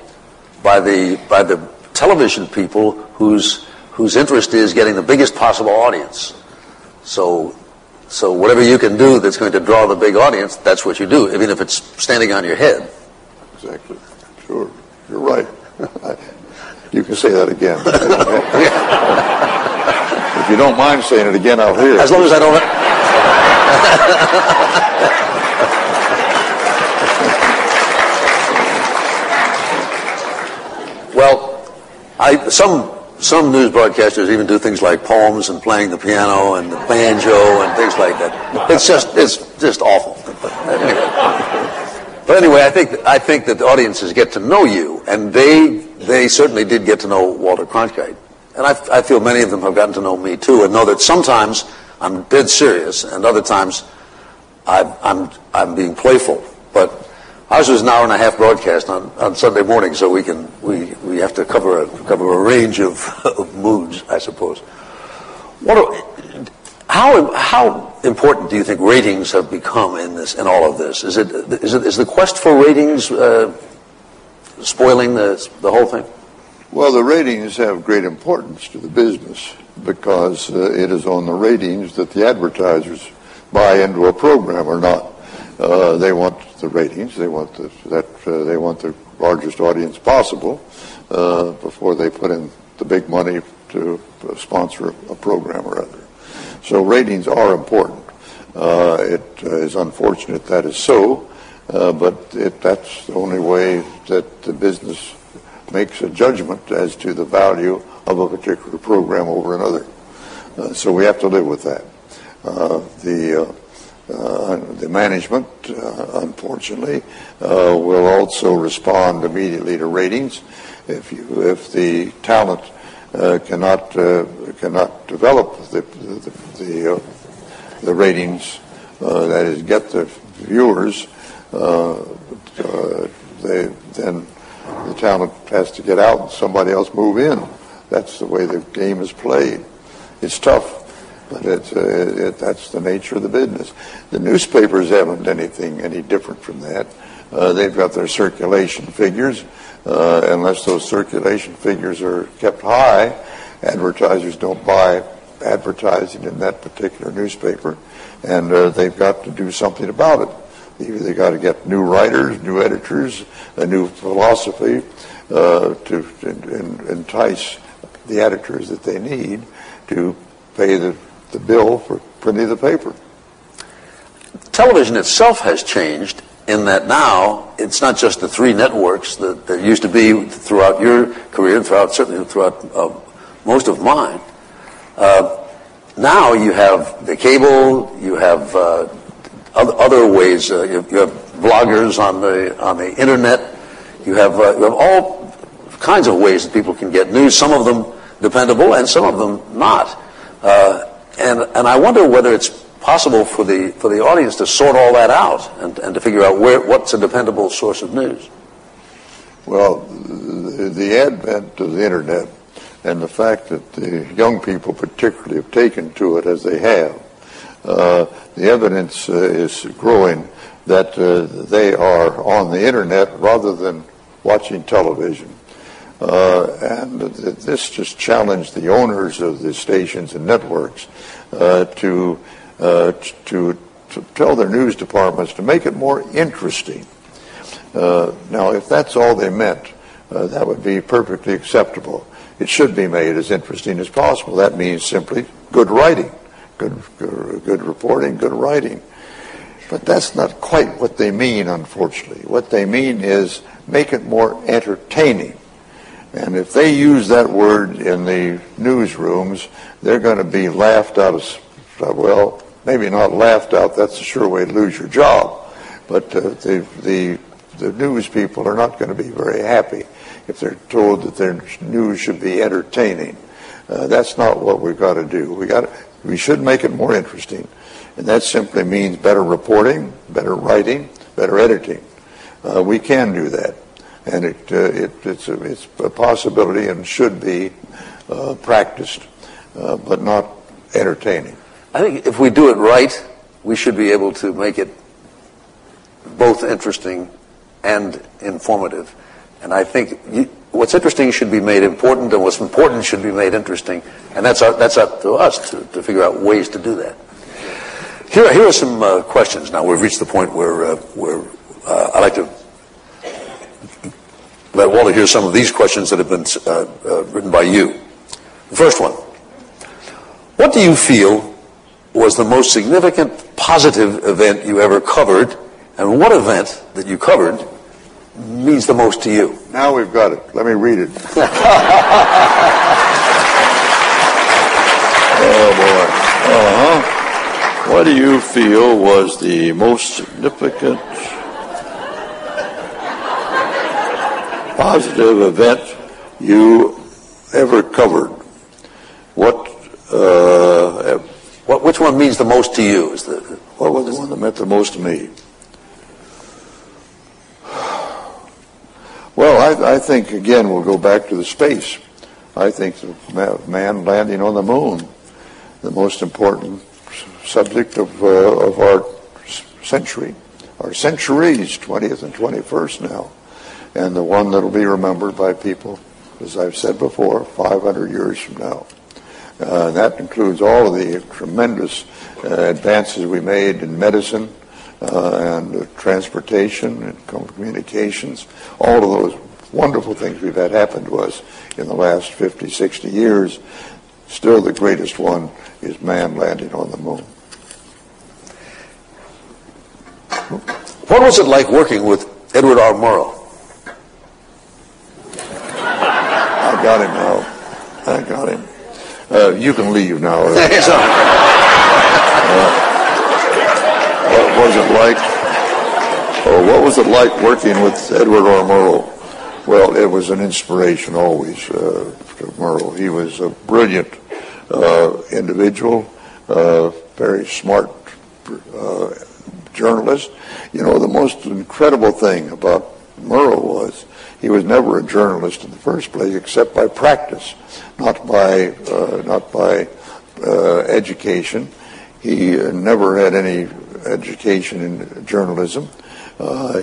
by the television people whose interest is getting the biggest possible audience? So whatever you can do that's going to draw the big audience, that's what you do, even if it's standing on your head. Exactly. Sure. You're right. You can say that again. If you don't mind saying it again, I'll hear it. As long as I don't... Well, some news broadcasters even do things like poems and playing the piano and the banjo and things like that. It's just awful. But anyway, I think that the audiences get to know you, and they certainly did get to know Walter Cronkite. And I feel many of them have gotten to know me too, and know that sometimes I'm dead serious, and other times I'm being playful. But Ours was an hour-and-a-half broadcast on Sunday morning, so we have to cover a range of moods, I suppose. How important do you think ratings have become in all of this? Is the quest for ratings spoiling the whole thing? Well, the ratings have great importance to the business because it is on the ratings that the advertisers buy into a program or not. They want the ratings. They want the largest audience possible before they put in the big money to sponsor a program or other. So ratings are important. It is unfortunate that is so, but that's the only way that the business makes a judgment as to the value of a particular program over another. So we have to live with that. The management, unfortunately, will also respond immediately to ratings. If the talent cannot develop the ratings, that is, get the viewers, then the talent has to get out and somebody else move in. That's the way the game is played. It's tough, but that's the nature of the business. The newspapers haven't anything any different from that. They've got their circulation figures. Unless those circulation figures are kept high, advertisers don't buy advertising in that particular newspaper, and they've got to do something about it. Either they got to get new writers, new editors, a new philosophy to entice the editors that they need to pay the bill for printing the paper. Television itself has changed in that now it's not just the three networks that used to be throughout your career and certainly throughout most of mine. Now you have the cable, you have other ways. You have bloggers on the internet. You have all kinds of ways that people can get news. Some of them dependable, and some of them not. And I wonder whether it's possible for the audience to sort all that out and to figure out what's a dependable source of news. Well, the advent of the internet and the fact that the young people particularly have taken to it as they have, the evidence is growing that they are on the internet rather than watching television. And this just challenged the owners of the stations and networks to tell their news departments to make it more interesting. Now, if that's all they meant, that would be perfectly acceptable. It should be made as interesting as possible. That means simply good writing, good reporting, good writing. But that's not quite what they mean, unfortunately. What they mean is make it more entertaining. And if they use that word in the newsrooms, they're going to be laughed out of, well, maybe not laughed out, that's a sure way to lose your job. But the news people are not going to be very happy if they're told that their news should be entertaining. That's not what we've got to do. We should make it more interesting. And that simply means better reporting, better writing, better editing. We can do that. And it's a possibility and should be practiced, but not entertaining. I think if we do it right, we should be able to make it both interesting and informative. And I think what's interesting should be made important, and what's important should be made interesting. And that's up to us to figure out ways to do that. Here are some questions. Now we've reached the point where I'd like to let Walter hear some of these questions that have been written by you. The first one: what do you feel was the most significant positive event you ever covered, and what event that you covered means the most to you? Now we've got it. Let me read it. Oh, boy. What do you feel was the most significant positive event you ever covered? Which one means the most to you? What was the one that meant the most to me? I think, again, we'll go back to the space. I think the man landing on the moon, the most important subject of our century, our centuries, 20th and 21st now, and the one that will be remembered by people, as I've said before, 500 years from now. That includes all of the tremendous advances we made in medicine and transportation and communications, all of those wonderful things we've had happen to us in the last 50, 60 years. Still the greatest one is man landing on the moon. What was it like working with Edward R. Murrow? I got him now. I got him. You can leave now. What was it like? Oh, what was it like working with Edward R. Murrow? Well, it was an inspiration always to Murrow. He was a brilliant individual, very smart journalist. You know, the most incredible thing about Murrow was he was never a journalist in the first place, except by practice, not by education. He never had any education in journalism.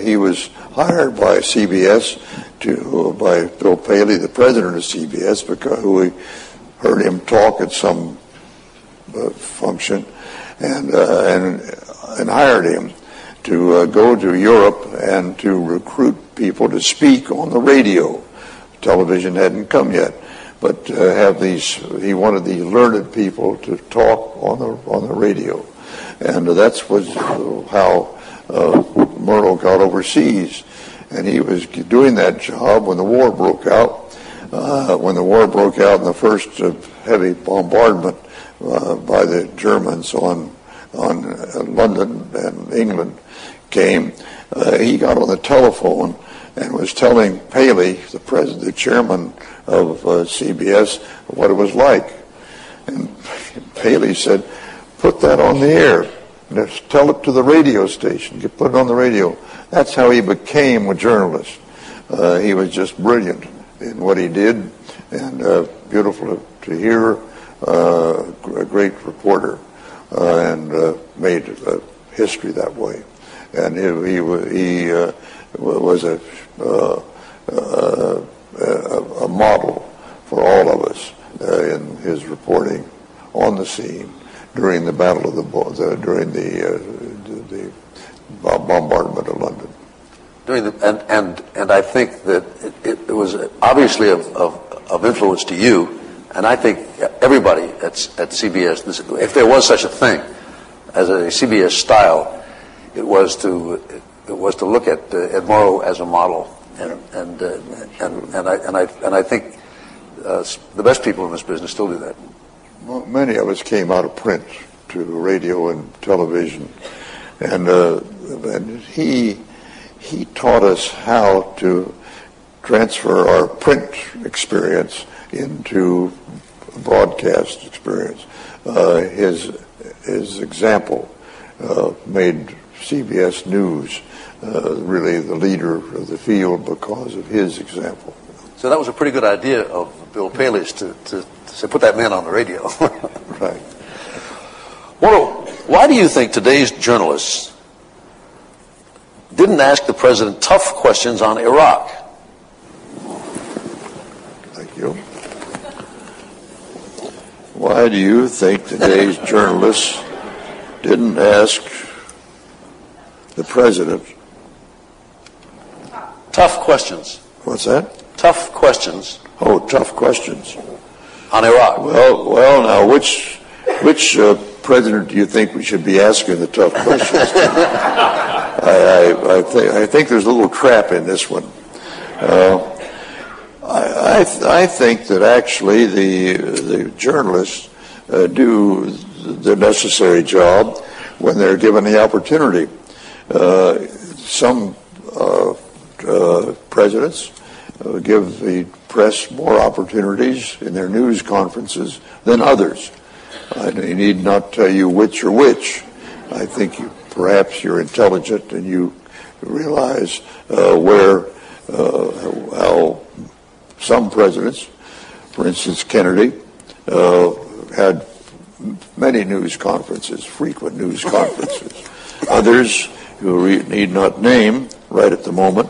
He was hired by CBS by Bill Paley, the president of CBS, because we heard him talk at some function, and hired him to go to Europe and to recruit people to speak on the radio. Television hadn't come yet, but he wanted the learned people to talk on the radio, and that's was how Murrow got overseas, and he was doing that job when the war broke out. When the war broke out in the first heavy bombardment by the Germans on London and England came, he got on the telephone and was telling Paley, the chairman of CBS, what it was like. And Paley said, "Put that on the air. Tell it to the radio station. You put it on the radio." That's how he became a journalist. He was just brilliant in what he did, and beautiful to hear, a great reporter, and made history that way. And he was a model for all of us in his reporting on the scene during the battle of during the bombardment of London. And I think that it was obviously of influence to you, and I think everybody at CBS, if there was such a thing as a CBS style, it was to look at Ed Murrow as a model, and I think the best people in this business still do that. Well, many of us came out of print to radio and television, and he taught us how to transfer our print experience into broadcast experience. His example made CBS News really the leader of the field because of his example. So that was a pretty good idea of Bill Paley's to say, put that man on the radio. Right. Well, why do you think today's journalists didn't ask the president tough questions on Iraq? Thank you. Why do you think today's journalists didn't ask the president tough questions? What's that? Tough questions. Oh, tough questions on Iraq. Well, now which president do you think we should be asking the tough questions to? I think there's a little trap in this one. I think that actually the journalists do the necessary job when they're given the opportunity. Some presidents give the press more opportunities in their news conferences than others. I need not tell you which or which. I think perhaps you're intelligent and you realize where how some presidents, for instance Kennedy, had many news conferences, frequent news conferences. Others, who we need not name right at the moment,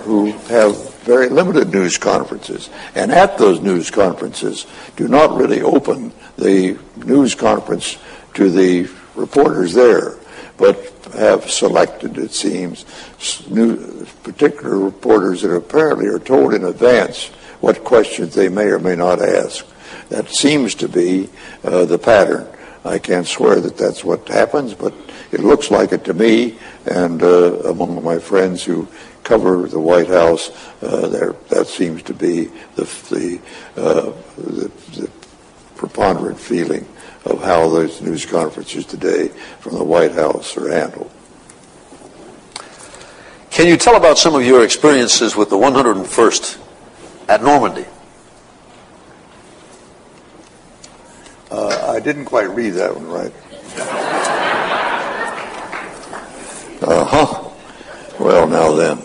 who have very limited news conferences, and at those news conferences do not really open the news conference to the reporters there, but have selected, it seems, particular reporters that apparently are told in advance what questions they may or may not ask. That seems to be the pattern. I can't swear that that's what happens, but it looks like it to me, and among my friends who cover the White House, that seems to be the preponderant feeling of how those news conferences today from the White House are handled. Can you tell about some of your experiences with the 101st at Normandy? I didn't quite read that one right. Well, now then.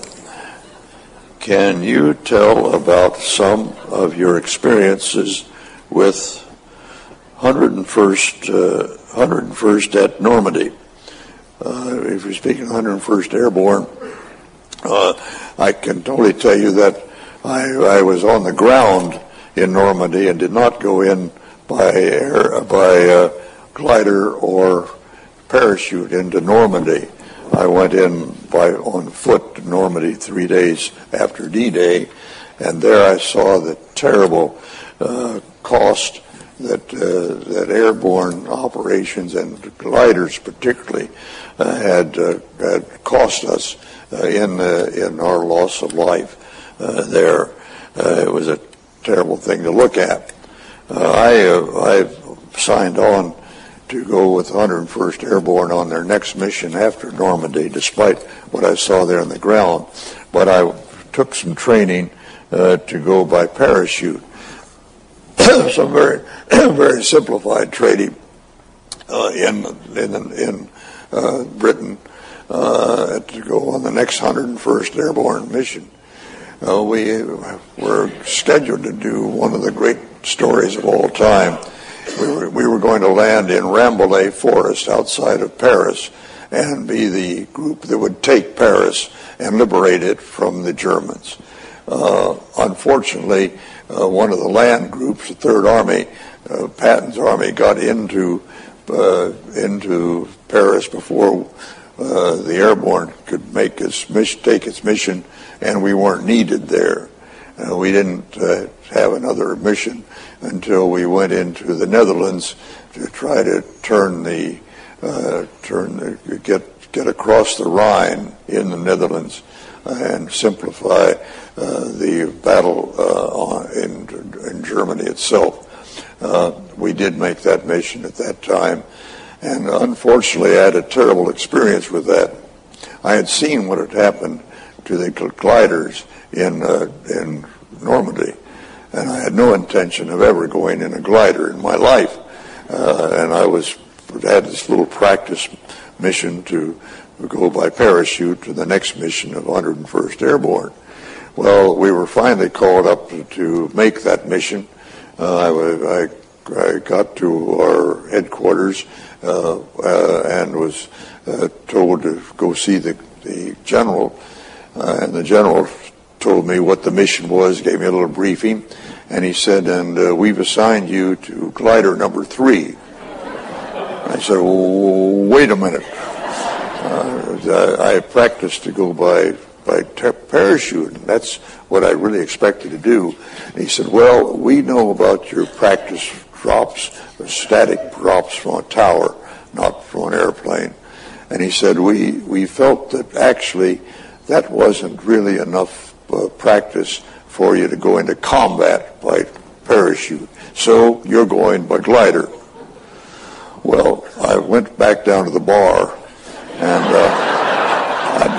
Can you tell about some of your experiences with 101st at Normandy? If you're speaking 101st Airborne, I can totally tell you that I was on the ground in Normandy and did not go in by glider or parachute into Normandy. I went in on foot to Normandy 3 days after D-Day, and there I saw the terrible cost that airborne operations and gliders particularly had cost us in our loss of life there. It was a terrible thing to look at. I signed on to go with 101st Airborne on their next mission after Normandy, despite what I saw there on the ground. But I took some training to go by parachute. Some very, very simplified training in Britain to go on the next 101st Airborne mission. We were scheduled to do one of the great stories of all time. We were going to land in Rambouillet Forest outside of Paris and be the group that would take Paris and liberate it from the Germans. Unfortunately, one of the land groups, the Third Army, Patton's army, got into Paris before the airborne could take its mission, and we weren't needed there. We didn't have another mission until we went into the Netherlands to try to get across the Rhine in the Netherlands and simplify the battle in Germany itself. We did make that mission at that time, and unfortunately I had a terrible experience with that. I had seen what had happened to the gliders in Normandy, and I had no intention of ever going in a glider in my life. And I had this little practice mission to go by parachute to the next mission of 101st Airborne. Well, we were finally called up to make that mission. I got to our headquarters and was told to go see the general, and the general told me what the mission was, gave me a little briefing, and he said, and we've assigned you to glider number 3. I said, wait a minute. I practiced to go by parachute, and that's what I really expected to do. And he said, well, we know about your practice drops, or static drops from a tower, not from an airplane. And he said, we felt that actually that wasn't really enough practice for you to go into combat by parachute. So you're going by glider. Well, I went back down to the bar, and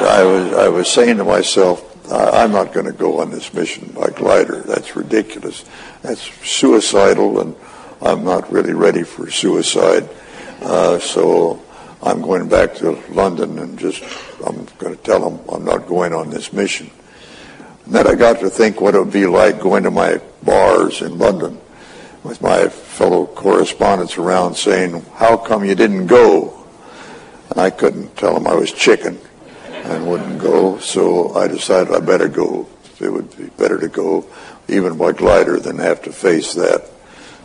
I was saying to myself, I'm not going to go on this mission by glider. That's ridiculous. That's suicidal, and I'm not really ready for suicide. So I'm going back to London and I'm going to tell them I'm not going on this mission. And then I got to think what it would be like going to my bars in London with my fellow correspondents around saying, how come you didn't go? And I couldn't tell them I was chicken and wouldn't go, so I decided I better go. It would be better to go even by glider than have to face that.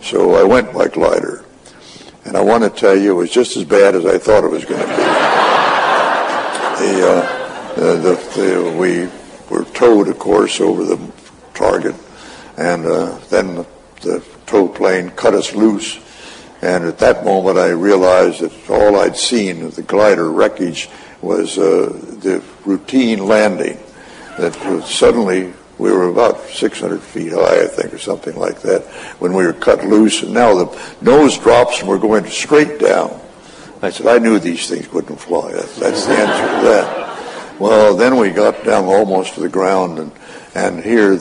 So I went by glider. And I want to tell you, it was just as bad as I thought it was going to be. We were towed, of course, over the target, and then the tow plane cut us loose. And at that moment, I realized that all I'd seen of the glider wreckage was the routine landing. That suddenly we were about 600 feet high, I think, or something like that, when we were cut loose, and now the nose drops and we're going straight down. I said, I knew these things wouldn't fly. That's the answer to that. Well, then we got down almost to the ground, and here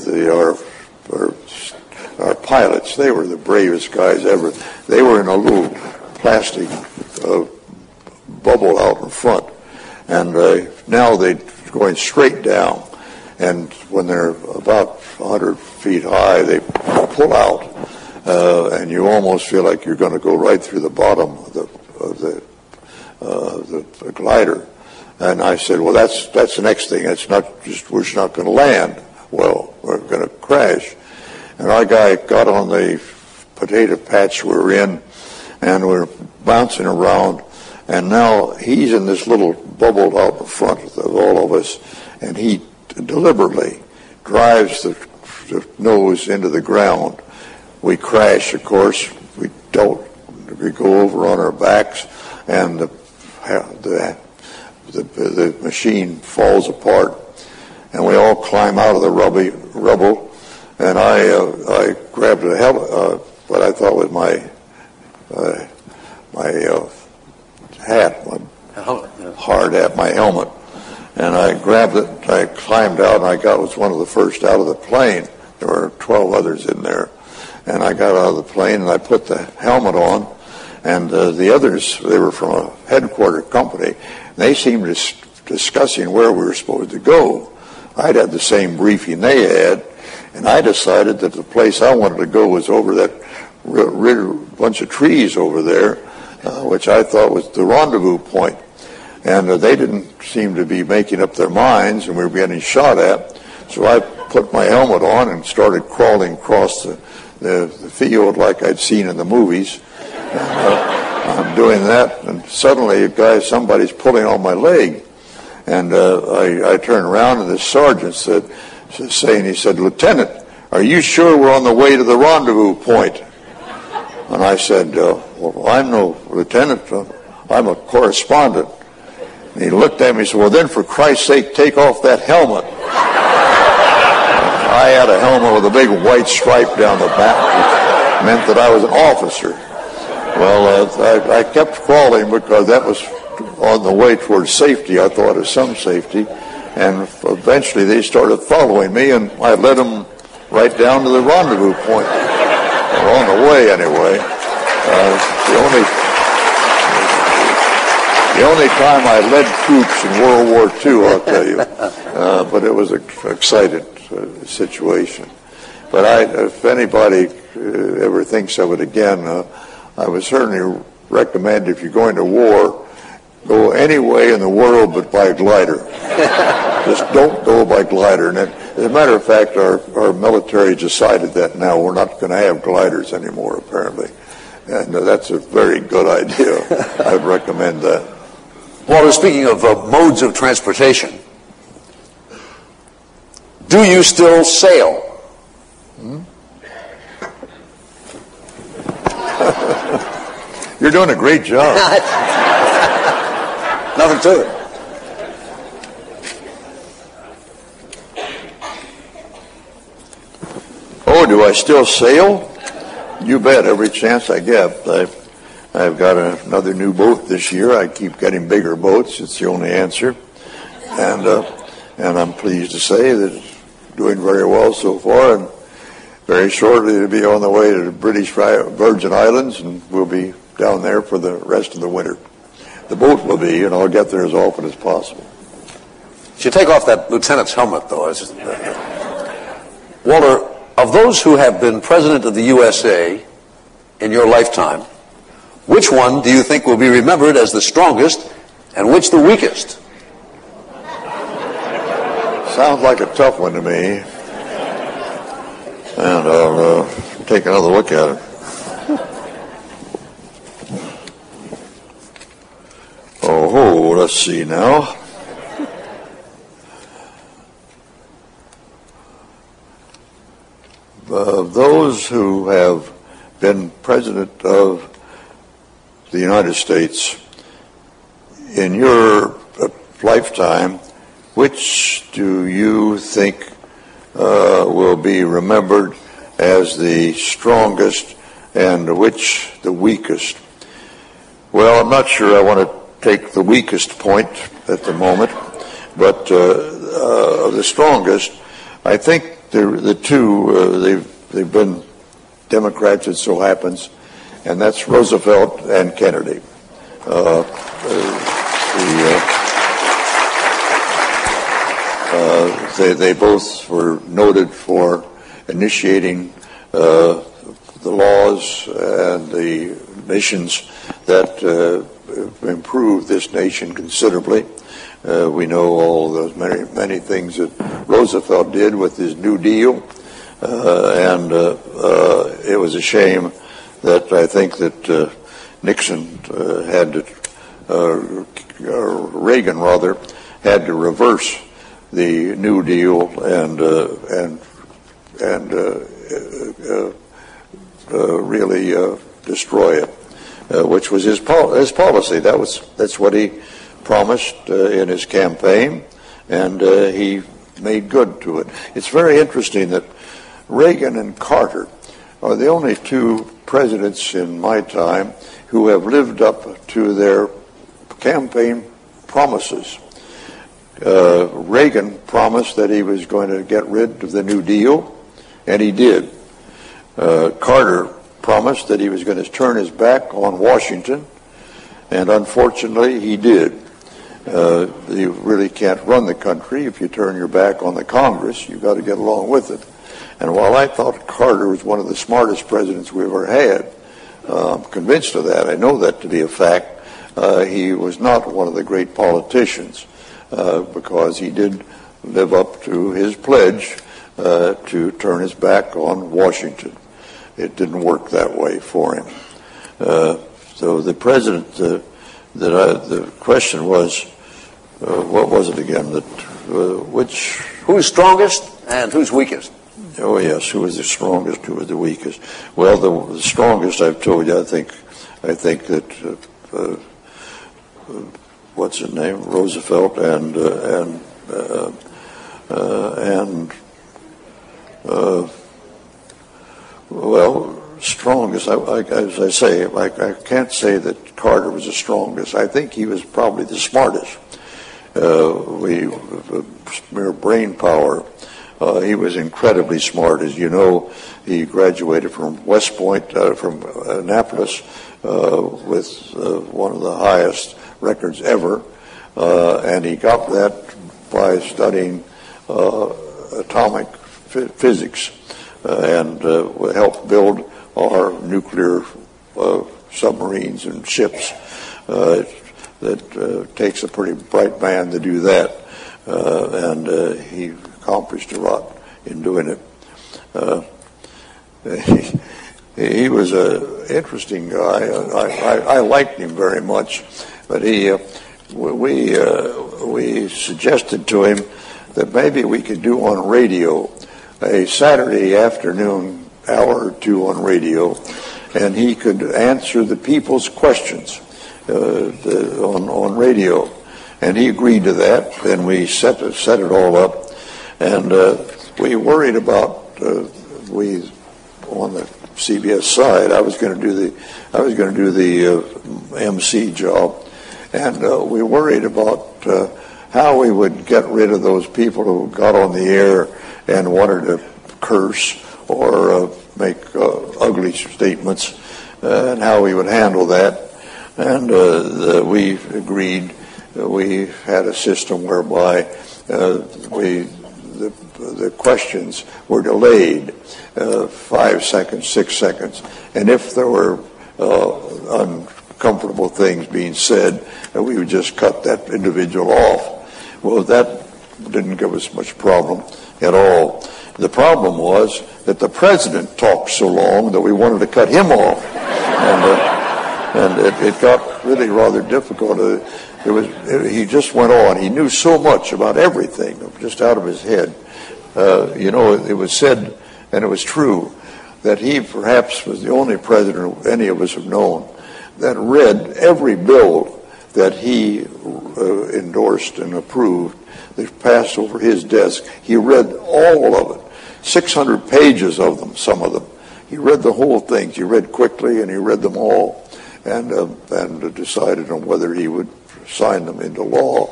our pilots, they were the bravest guys ever. They were in a little plastic bubble out in front, and now they're going straight down. And when they're about 100 feet high, they pull out, and you almost feel like you're going to go right through the bottom of the glider. And I said, well, that's the next thing. We're just not going to land. Well, we're going to crash. And our guy got on the potato patch we're in, and we're bouncing around. And now he's in this little bubble out in front of all of us, and he deliberately drives the nose into the ground. We crash, of course. We go over on our backs, and the machine falls apart, and we all climb out of the rubble. And I grabbed what I thought was my hat, my hard hat, my helmet. And I grabbed it, I climbed out, and I was one of the first out of the plane. There were 12 others in there. And I got out of the plane, and I put the helmet on. And the others, they were from a headquarter company. And they seemed discussing where we were supposed to go. I'd had the same briefing they had, and I decided that the place I wanted to go was over that bunch of trees over there, which I thought was the rendezvous point. And they didn't seem to be making up their minds, and we were getting shot at. So I put my helmet on and started crawling across the field like I'd seen in the movies. And, I'm doing that, and suddenly somebody's pulling on my leg. And I turned around, and the sergeant he said, Lieutenant, are you sure we're on the way to the rendezvous point? And I said, well, I'm no lieutenant. I'm a correspondent. And he looked at me and said, well, then for Christ's sake, take off that helmet. I had a helmet with a big white stripe down the back, which meant that I was an officer. Well, I kept crawling because that was on the way towards safety. I thought of some safety. And eventually they started following me, and I led them right down to the rendezvous point. Or on the way, anyway. The only time I led troops in World War II, I'll tell you. But it was an exciting situation. But if anybody ever thinks of it again, I would certainly recommend, if you're going to war, go any way in the world but by glider. Just don't go by glider. And as a matter of fact, our military decided that now we're not going to have gliders anymore, apparently. And that's a very good idea. I'd recommend that. Walter, speaking of modes of transportation, do you still sail? You're doing a great job. Nothing to it. Oh, do I still sail? You bet, every chance I get. I've got another new boat this year. I keep getting bigger boats. It's the only answer. And I'm pleased to say that it's doing very well so far. And very shortly it'll be on the way to the British Virgin Islands, and we'll be down there for the rest of the winter. the boat will be, and I'll get there as often as possible. You should take off that lieutenant's helmet, though. Walter, of those who have been president of the USA in your lifetime, which one do you think will be remembered as the strongest and which the weakest? Sounds like a tough one to me. And I'll take another look at it. Oh, let's see now. Those who have been president of the United States in your lifetime, which do you think will be remembered as the strongest and which the weakest? Well, I'm not sure I want to take the weakest point at the moment, but the strongest, I think the two, they've been Democrats, it so happens, and that's Roosevelt and Kennedy. They both were noted for initiating the laws and the missions that improved this nation considerably. We know all those many things that Roosevelt did with his New Deal, and it was a shame that I think that Nixon Reagan rather, had to reverse the New Deal and really destroy it, which was his policy. That's what he promised in his campaign, and he made good to it. It's very interesting that Reagan and Carter are the only two presidents in my time who have lived up to their campaign promises. Reagan promised that he was going to get rid of the New Deal, and he did. Carter promised that he was going to turn his back on Washington, and unfortunately he did. You really can't run the country if you turn your back on the Congress. You've got to get along with it. And while I thought Carter was one of the smartest presidents we ever had, I'm convinced of that. I know that to be a fact. He was not one of the great politicians because he did live up to his pledge to turn his back on Washington. It didn't work that way for him. So the president, the question was, what was it again? Who's strongest and who's weakest? Oh yes, who was the strongest? Who was the weakest? Well, the strongest, I've told you. I think that what's his name? Roosevelt and strongest. As I say, I can't say that Carter was the strongest. I think he was probably the smartest. Mere brain power. He was incredibly smart. As you know, he graduated from West Point, from Annapolis, with one of the highest records ever, and he got that by studying atomic physics and helped build our nuclear submarines and ships. That takes a pretty bright man to do that, and he accomplished a lot in doing it. He was an interesting guy. I liked him very much, but we suggested to him that maybe we could do on radio a Saturday afternoon hour or two on radio, and he could answer the people's questions on radio. And he agreed to that, and we set it all up. And we worried about on the CBS side. I was going to do the MC job, and we worried about how we would get rid of those people who got on the air and wanted to curse or make ugly statements, and how we would handle that. And we agreed, we had a system whereby the questions were delayed 5 seconds, 6 seconds, and if there were uncomfortable things being said, we would just cut that individual off. Well, that didn't give us much problem at all. The problem was that the president talked so long that we wanted to cut him off, and it got really rather difficult. He just went on. He knew so much about everything, just out of his head. It was said, and it was true, that he perhaps was the only president any of us have known that read every bill that he endorsed and approved that passed over his desk. He read all of it, 600 pages of them, some of them. He read the whole thing. He read quickly, and he read them all, and decided on whether he would sign them into law.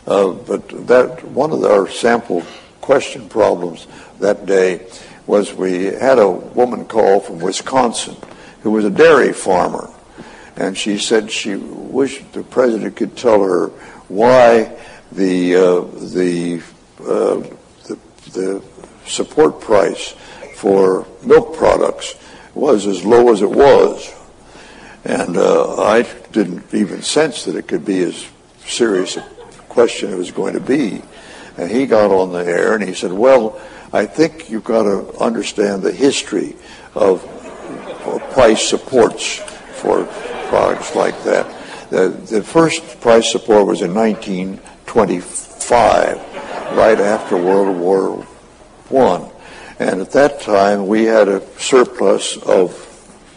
But that one of our sample question problems that day was we had a woman call from Wisconsin who was a dairy farmer, and she said she wished the president could tell her why the support price for milk products was as low as it was. And I didn't even sense that it could be as serious a question it was going to be. And he got on the air and he said, well, I think you've got to understand the history of price supports for products like that. The first price support was in 1925, right after World War I. And at that time, we had a surplus of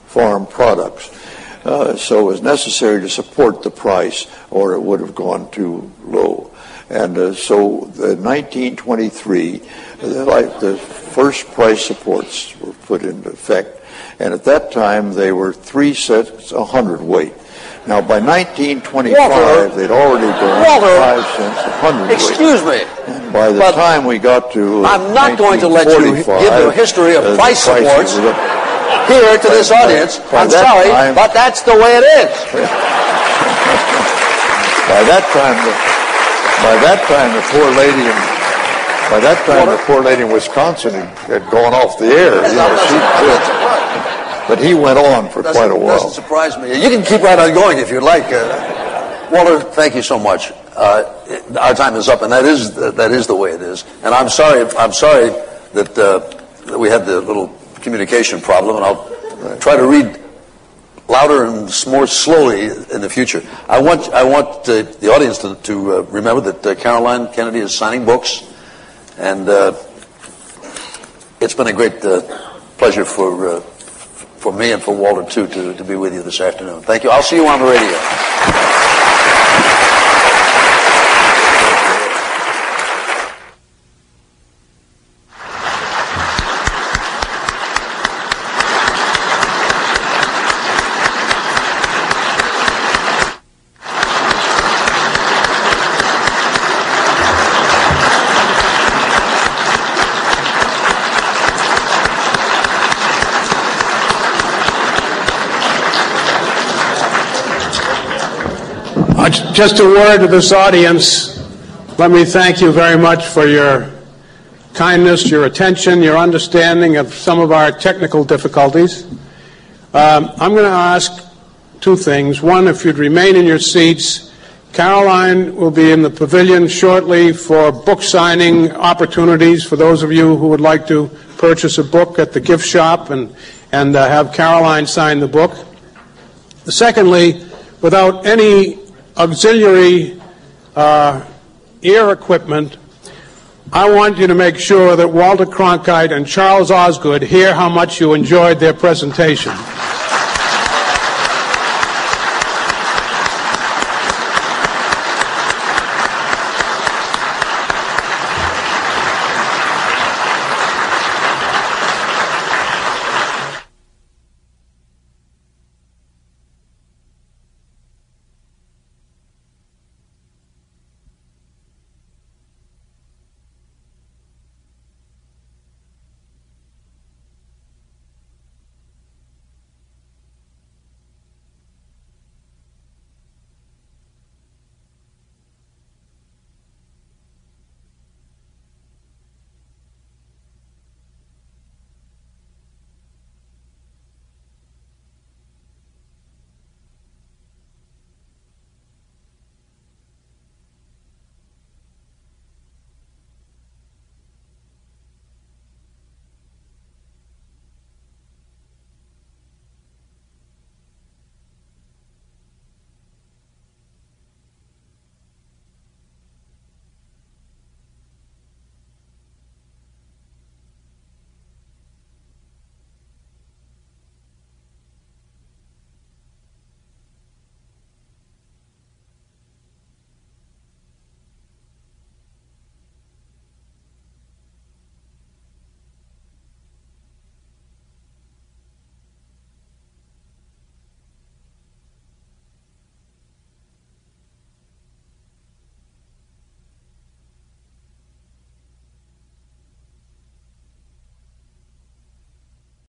farm products. So it was necessary to support the price, or it would have gone too low. And so in 1923, the first price supports were put into effect. And at that time, they were 3 cents a hundredweight. Now, by 1925, they'd already gone 5 cents a hundredweight. Excuse me. And by the time we got to I'm not going to let you give a history of price supports here to this audience. I'm sorry, but that's the way it is. By that time, the poor lady in Wisconsin had gone off the air. But he went on for quite a while. Doesn't surprise me. You can keep right on going if you'd like. Walter, thank you so much. Our time is up, and that is the way it is. And I'm sorry that we had the little communication problem, and I'll try to read louder and more slowly in the future. I want the audience to remember that Caroline Kennedy is signing books, and it's been a great pleasure for me and for Walter too to be with you this afternoon. Thank you. I'll see you on the radio. Just a word to this audience. Let me thank you very much for your kindness, your attention, your understanding of some of our technical difficulties. I'm going to ask two things. One, if you'd remain in your seats, Caroline will be in the pavilion shortly for book signing opportunities for those of you who would like to purchase a book at the gift shop and have Caroline sign the book. Secondly, without any auxiliary ear equipment, I want you to make sure that Walter Cronkite and Charles Osgood hear how much you enjoyed their presentation.